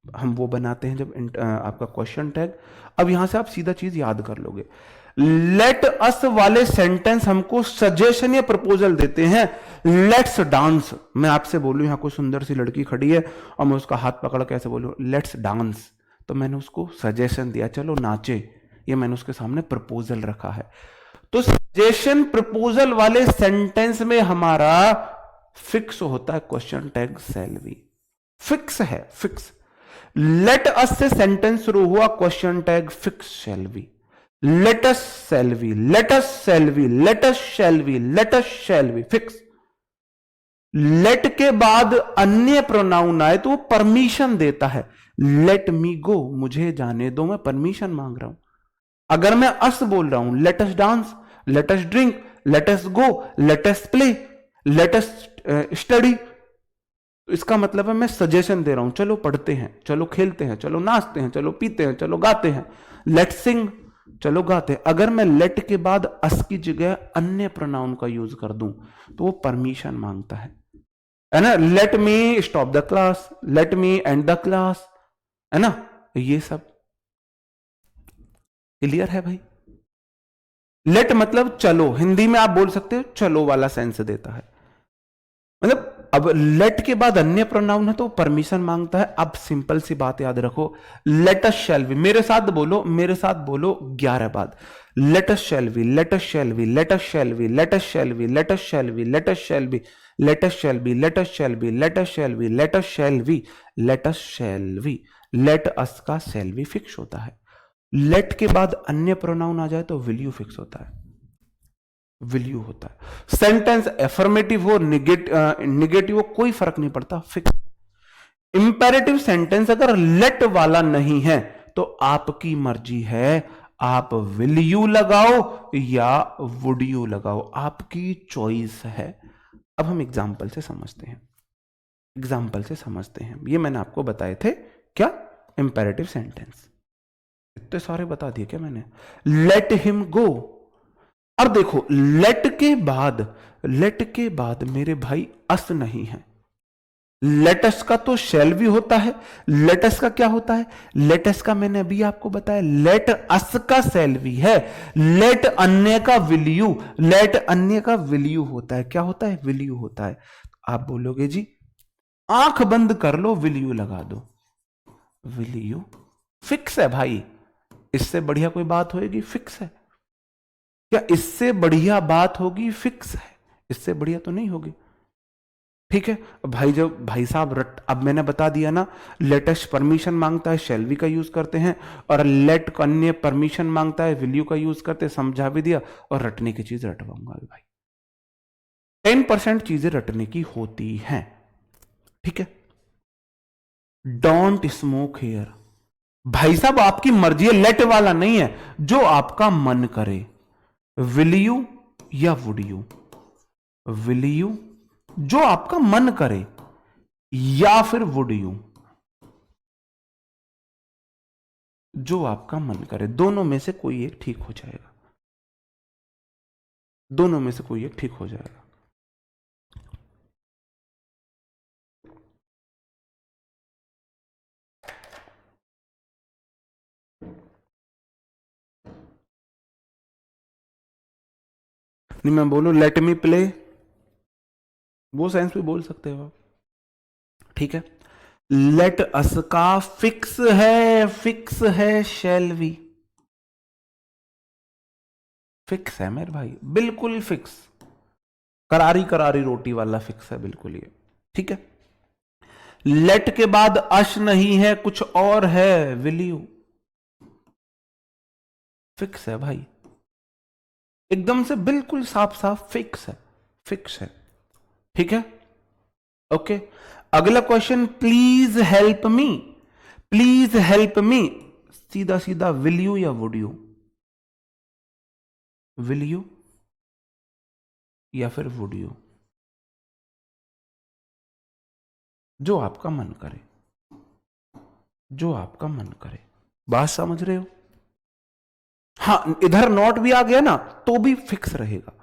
हम वो बनाते हैं जब आपका क्वेश्चन टैग। अब यहां से आप सीधा चीज याद कर लोगे। लेट अस वाले सेंटेंस हमको सजेशन या प्रपोजल देते हैं। लेट्स डांस, मैं आपसे बोलूं यहां कोई सुंदर सी लड़की खड़ी है और मैं उसका हाथ पकड़ के ऐसे बोलूं लेट्स डांस, तो मैंने उसको सजेशन दिया, चलो नाचे, ये मैंने उसके सामने प्रपोजल रखा है। तो सजेशन प्रपोजल वाले सेंटेंस में हमारा फिक्स होता है question tag shall be, fix है, फिक्स। लेट अस से सेंटेंस शुरू हुआ, question tag fix shall be, let us shall be, let us shall be, let us shall be, let us shall be, fix. Let के बाद अन्य pronoun आए तो वो परमिशन देता है, लेट मी गो, मुझे जाने दो, मैं परमिशन मांग रहा हूं। अगर मैं अस बोल रहा हूं, let us dance, let us drink, let us go, let us play, let us study, तो इसका मतलब है मैं सजेशन दे रहा हूं, चलो पढ़ते हैं, चलो खेलते हैं, चलो नाचते हैं, चलो पीते हैं, चलो गाते हैं, लेट सिंग, चलो गाते हैं। अगर मैं लेट के बाद अस की जगह अन्य प्रोनाउन का यूज कर दूं तो वो परमिशन मांगता है ना। Let me stop the class, let me and the class, है ना, ये सब क्लियर है भाई। लेट मतलब चलो, हिंदी में आप बोल सकते हो चलो वाला सेंस देता है, मतलब अब लेट के बाद अन्य प्रोनाउन है तो परमिशन मांगता है। अब सिंपल सी बात याद रखो, लेट अस शैल बी, मेरे साथ बोलो, मेरे साथ बोलो 11 बाद, late us shall be, let us shall be, let us shall be, let us shall be, let us shall be, let us shall be, let us shall be, let us shall be, let us shall be, let us shall be, let us shall be. Let अस का शैल be fix होता है। Late के बाद अन्य pronoun आ जाए तो will you fix होता है, विल यू होता है। सेंटेंस एफर्मेटिव हो, निगेटिव हो, कोई फर्क नहीं पड़ता, फिक्स। इंपेरेटिव सेंटेंस अगर लेट वाला नहीं है तो आपकी मर्जी है, आप विल यू लगाओ या वुड यू लगाओ, आपकी चॉइस है। अब हम एग्जाम्पल से समझते हैं, एग्जाम्पल से समझते हैं। ये मैंने आपको बताए थे क्या, इंपेरेटिव सेंटेंस इतने सारे बता दिए क्या मैंने। लेट हिम गो, अब देखो लेट के बाद, लेट के बाद मेरे भाई अस नहीं है। लेटस का तो शैल भी होता है, लेटस का क्या होता है, लेटस का मैंने अभी आपको बताया, लेट अस का शैल भी है, लेट अन्य का विल यू, लेट अन्य का विल यू होता है, क्या होता है, विल यू होता है। आप बोलोगे जी आंख बंद कर लो, विल यू लगा दो, विल यू फिक्स है भाई, इससे बढ़िया कोई बात होगी, फिक्स है क्या, इससे बढ़िया बात होगी, फिक्स है, इससे बढ़िया तो नहीं होगी। ठीक है भाई, जब भाई साहब अब मैंने बता दिया ना, लेटेस्ट परमिशन मांगता है शैल बी का यूज करते हैं, और लेट अन्य परमिशन मांगता है विल यू का यूज करते हैं, समझा भी दिया, और रटने की चीज रटवाऊंगा भाई। 10% चीजें रटने की होती हैं, ठीक है। डोंट स्मोक हेयर, भाई साहब आपकी मर्जी है, लेट वाला नहीं है, जो आपका मन करे, विल यू या वुड यू, विल यू जो आपका मन करे, या फिर वुड यू जो आपका मन करे, दोनों में से कोई एक ठीक हो जाएगा, दोनों में से कोई एक ठीक हो जाएगा। नहीं मैं बोलूं लेट मी प्ले, वो सेंस भी बोल सकते हो आप, ठीक है। लेट अस का फिक्स है, फिक्स है शैल वी, फिक्स है मेरे भाई, बिल्कुल फिक्स, करारी करारी रोटी वाला फिक्स है बिल्कुल ये, ठीक है। लेट के बाद अश नहीं है, कुछ और है, विल यू, फिक्स है भाई, एकदम से बिल्कुल साफ साफ फिक्स है, फिक्स है, ठीक है। ओके, अगला question, please help me, please help me, सीधा सीधा विल यू या वुड यू, विल यू या फिर वुड यू, जो आपका मन करे, जो आपका मन करे, बात समझ रहे हो। हाँ इधर नॉट भी आ गया ना तो भी फिक्स रहेगा,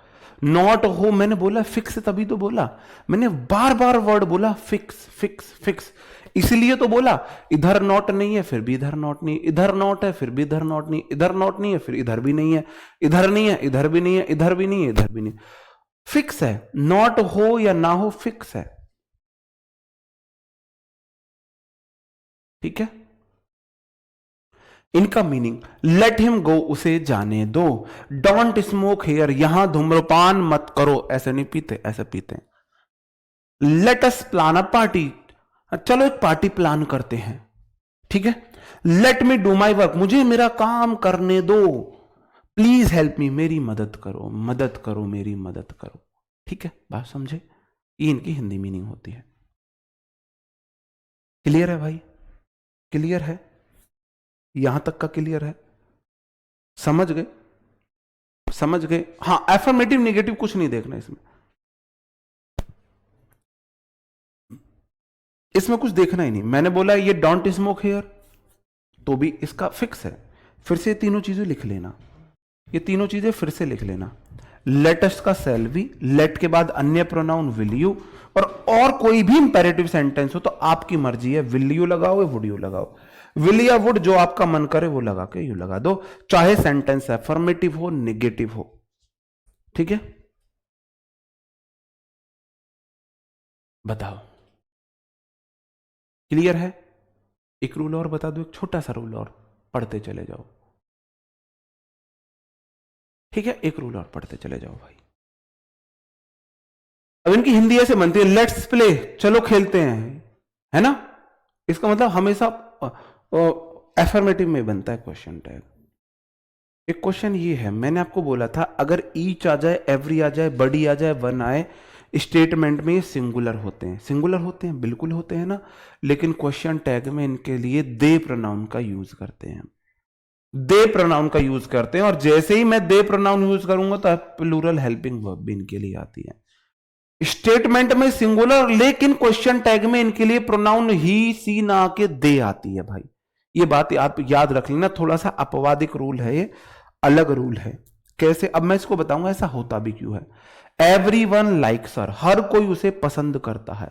नॉट हो मैंने बोला फिक्स, तभी तो बोला मैंने, बार बार वर्ड बोला फिक्स फिक्स फिक्स, इसलिए तो बोला इधर नॉट नहीं है फिर भी इधर नॉट नहीं, इधर नॉट है फिर भी इधर नॉट नहीं, इधर नॉट नहीं है फिर इधर भी नहीं है, इधर नहीं है इधर भी नहीं है, इधर भी नहीं है इधर भी नहीं, फिक्स है, नॉट हो या ना हो फिक्स है, ठीक है। इनका मीनिंग, लेट हिम गो, उसे जाने दो, डोंट स्मोक हेयर, यहां धूम्रपान मत करो, ऐसे नहीं पीते, ऐसे पीते हैं। Let us plan a party, चलो एक पार्टी प्लान करते हैं, ठीक है। Let me do my work, मुझे मेरा काम करने दो, प्लीज हेल्प मी, मेरी मदद करो, मदद करो, मेरी मदद करो, ठीक है। बात समझे, ये इनकी हिंदी मीनिंग होती है। क्लियर है भाई, क्लियर है, यहां तक का क्लियर है, समझ गए, समझ गए। हाँ एफर्मेटिव नेगेटिव कुछ नहीं देखना इसमें, इसमें कुछ देखना ही नहीं, मैंने बोला ये डोंट स्मोक हेयर तो भी इसका फिक्स है, फिर से तीनों चीजें लिख लेना, ये तीनों चीजें फिर से लिख लेना, लेटेस्ट का सेल भी, लेट के बाद अन्य प्रोनाउन विल यू, और कोई भी इंपेरेटिव सेंटेंस हो तो आपकी मर्जी है, विल यू लगाओ या वुड यू लगाओ, विल या वुड जो आपका मन करे वो लगा के यू लगा दो, चाहे सेंटेंस अफर्मेटिव हो निगेटिव हो, ठीक है। बताओ, क्लियर है? एक रूल और बता दो, एक छोटा सा रूल और पढ़ते चले जाओ। ठीक है, एक रूल और पढ़ते चले जाओ भाई। अब इनकी हिंदी ऐसे बनती है, लेट्स प्ले, चलो खेलते हैं, है ना? इसका मतलब हमेशा एफर्मेटिव में बनता है क्वेश्चन टैग। एक क्वेश्चन ये है, मैंने आपको बोला था अगर ईच आ जाए, एवरी आ जाए, बडी आ जाए, वन आए, स्टेटमेंट में ये सिंगुलर होते हैं। सिंगुलर होते हैं, बिल्कुल होते हैं ना, लेकिन क्वेश्चन टैग में इनके लिए दे प्रोनाउन का यूज करते हैं। दे प्रोनाउन का यूज करते हैं, और जैसे ही मैं दे प्रोनाउन यूज करूंगा तो प्लूरल हेल्पिंग वर्ब भी इनके लिए आती है। स्टेटमेंट में सिंगुलर, लेकिन क्वेश्चन टैग में इनके लिए प्रोनाउन ही, सी ना के दे आती है भाई। ये बात आप याद रख लेना, थोड़ा सा अपवादिक रूल है ये, अलग रूल है। कैसे? अब मैं इसको बताऊंगा ऐसा होता भी क्यों है। एवरीवन लाइक्स हर, हर कोई उसे पसंद करता है।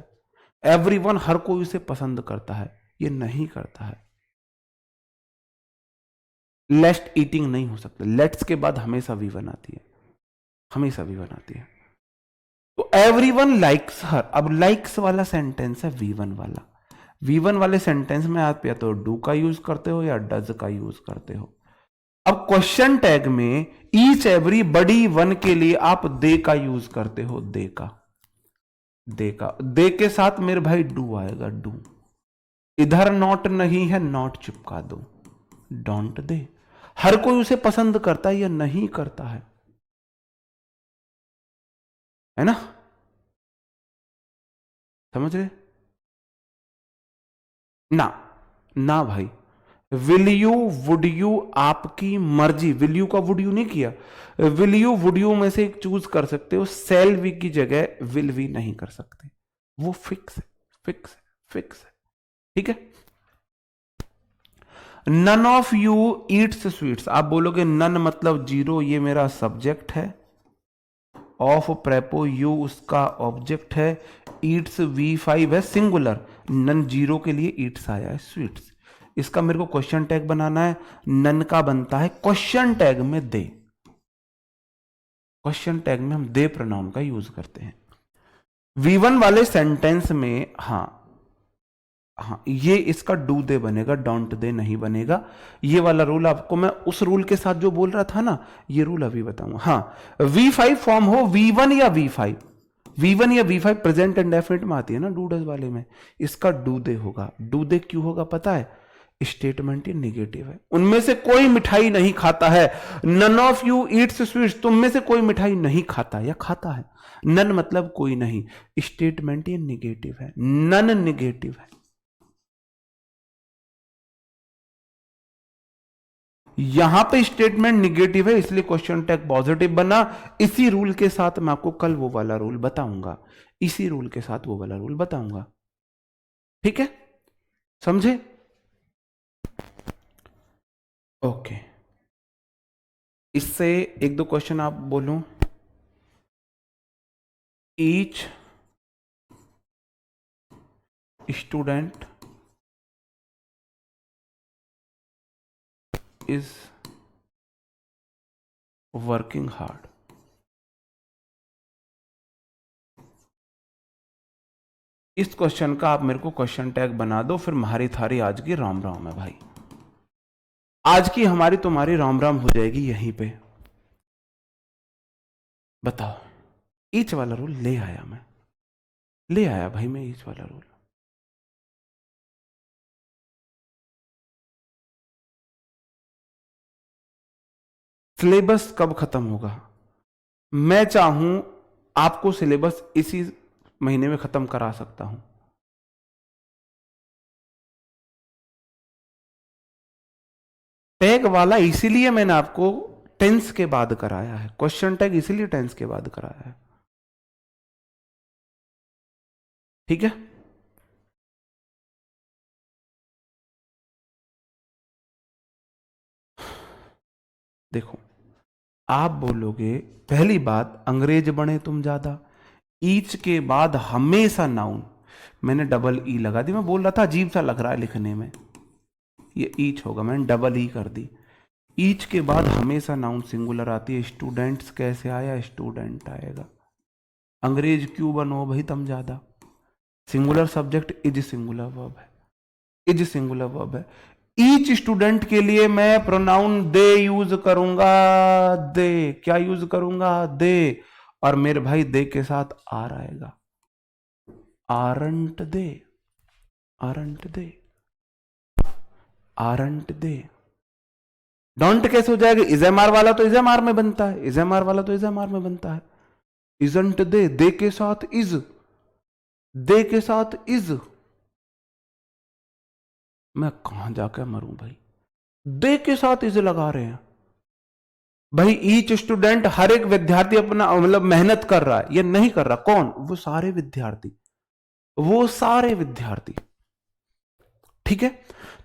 एवरीवन, हर कोई उसे पसंद करता है, ये नहीं करता है। लेस्ट ईटिंग नहीं हो सकता, लेट्स के बाद हमेशा वी वन आती है, हमेशा वी वन आती है। तो एवरीवन लाइक्स हर, अब लाइक्स वाला सेंटेंस है वी वन वाला। वी वन वाले सेंटेंस में आप या तो डू का यूज करते हो या डज का यूज करते हो। अब क्वेश्चन टैग में ईच एवरी बड़ी वन के लिए आप दे का यूज करते हो, दे का। दे का, दे के साथ मेरे भाई डू आएगा, डू। इधर नॉट नहीं है, नॉट चिपका दो, डोंट दे। हर कोई उसे पसंद करता है या नहीं करता है ना? समझ रहे? ना, ना भाई। विल यू, वुड यू, आपकी मर्जी। विल यू का वुड यू नहीं किया, विल यू वुड यू में से एक चूज कर सकते हो, सेल वी की जगह विल वी नहीं कर सकते, वो फिक्स है, फिक्स है, फिक्स है। ठीक है? None of you eats sweets, आप बोलोगे नन मतलब जीरो, ये मेरा सब्जेक्ट है, ऑफ प्रेपो यू उसका ऑब्जेक्ट है, ईट्स V5 है सिंगुलर, नन जीरो के लिए ईट्स आया है, स्वीट्स। इसका मेरे को क्वेश्चन टैग बनाना है, नन का बनता है क्वेश्चन टैग में दे। क्वेश्चन टैग में हम दे प्रोनाउन का यूज करते हैं। V1 वाले सेंटेंस में, हाँ हाँ, ये इसका डू दे बनेगा, डोंट दे नहीं बनेगा। ये वाला रूल आपको मैं उस रूल के साथ जो बोल रहा था ना, ये रूल अभी बताऊंगा। हाँ, V5 फॉर्म हो V1 या V5, V1 या V5 प्रेजेंट इंडेफिनिट में आती है ना, डू डज वाले में, इसका डू दे होगा। डू दे क्यों होगा पता है? स्टेटमेंट ही निगेटिव है, उनमें से कोई मिठाई नहीं खाता है। None of you eats sweets, तुम में से कोई मिठाई नहीं खाता या खाता है। नन मतलब कोई नहीं, स्टेटमेंट ये निगेटिव है, नन निगेटिव है। यहां पे स्टेटमेंट निगेटिव है, इसलिए क्वेश्चन टैग पॉजिटिव बना। इसी रूल के साथ मैं आपको कल वो वाला रूल बताऊंगा, इसी रूल के साथ वो वाला रूल बताऊंगा। ठीक है, समझे? ओके, इससे एक दो क्वेश्चन आप बोलूं। Each student is working hard. इस क्वेश्चन का आप मेरे को क्वेश्चन टैग बना दो, फिर हमारी थारी आज की राम राम है भाई। आज की हमारी तुम्हारी राम राम हो जाएगी यहीं पे। बताओ, ईच वाला रूल ले आया, मैं ले आया भाई, मैं ईच वाला रूल। सिलेबस कब खत्म होगा? मैं चाहूं आपको सिलेबस इसी महीने में खत्म करा सकता हूं। टैग वाला इसीलिए मैंने आपको टेंस के बाद कराया है, क्वेश्चन टैग इसीलिए टेंस के बाद कराया है। ठीक है? देखो, आप बोलोगे पहली बात, अंग्रेज बने तुम ज्यादा। ईच के बाद हमेशा नाउन, मैंने डबल ई लगा दी, मैं बोल रहा था अजीब सा लग रहा है लिखने में, ये ईच होगा, मैंने डबल ई कर दी। ईच के बाद हमेशा नाउन सिंगुलर आती है। स्टूडेंट्स कैसे आया? स्टूडेंट आएगा। अंग्रेज क्यों बनो भाई तुम ज्यादा? Singular subject is singular verb है, इज सिंगुलर वर्ब है। ईच स्टूडेंट के लिए मैं प्रोनाउन दे यूज करूंगा, दे क्या यूज करूंगा, दे। और मेरे भाई दे के साथ आर आएगा, aren't they, aren't they, aren't they. Don't कैसे हो जाएगा, इजएमआर वाला तो इजएमआर में बनता है, इजएमआर वाला तो इजएमआर में बनता है। इजंट दे के साथ इज, दे के साथ इज। मैं कहां जाकर मरूं भाई, दे के साथ इज लगा रहे हैं भाई। ईच स्टूडेंट, हर एक विद्यार्थी अपना मतलब मेहनत कर रहा है, ये नहीं कर रहा, कौन, वो सारे विद्यार्थी, वो सारे विद्यार्थी। ठीक है,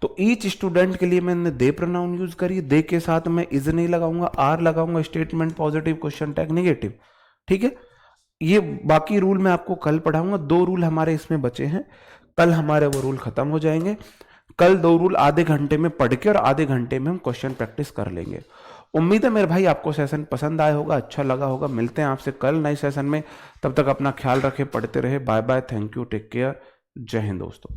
तो ईच स्टूडेंट के लिए मैंने दे प्रोनाउन यूज करी, दे के साथ मैं इज नहीं लगाऊंगा, आर लगाऊंगा, statement positive, question tag negative. ठीक है, ये बाकी रूल मैं आपको कल पढ़ाऊंगा, 2 रूल हमारे इसमें बचे हैं, कल हमारे वो रूल खत्म हो जाएंगे। कल 2 रूल आधे घंटे में पढ़ के और आधे घंटे में हम क्वेश्चन प्रैक्टिस कर लेंगे। उम्मीद है मेरे भाई आपको सेशन पसंद आया होगा, अच्छा लगा होगा। मिलते हैं आपसे कल नए सेशन में, तब तक अपना ख्याल रखें, पढ़ते रहे। Bye bye, thank you, take care, Jai Hind दोस्तों।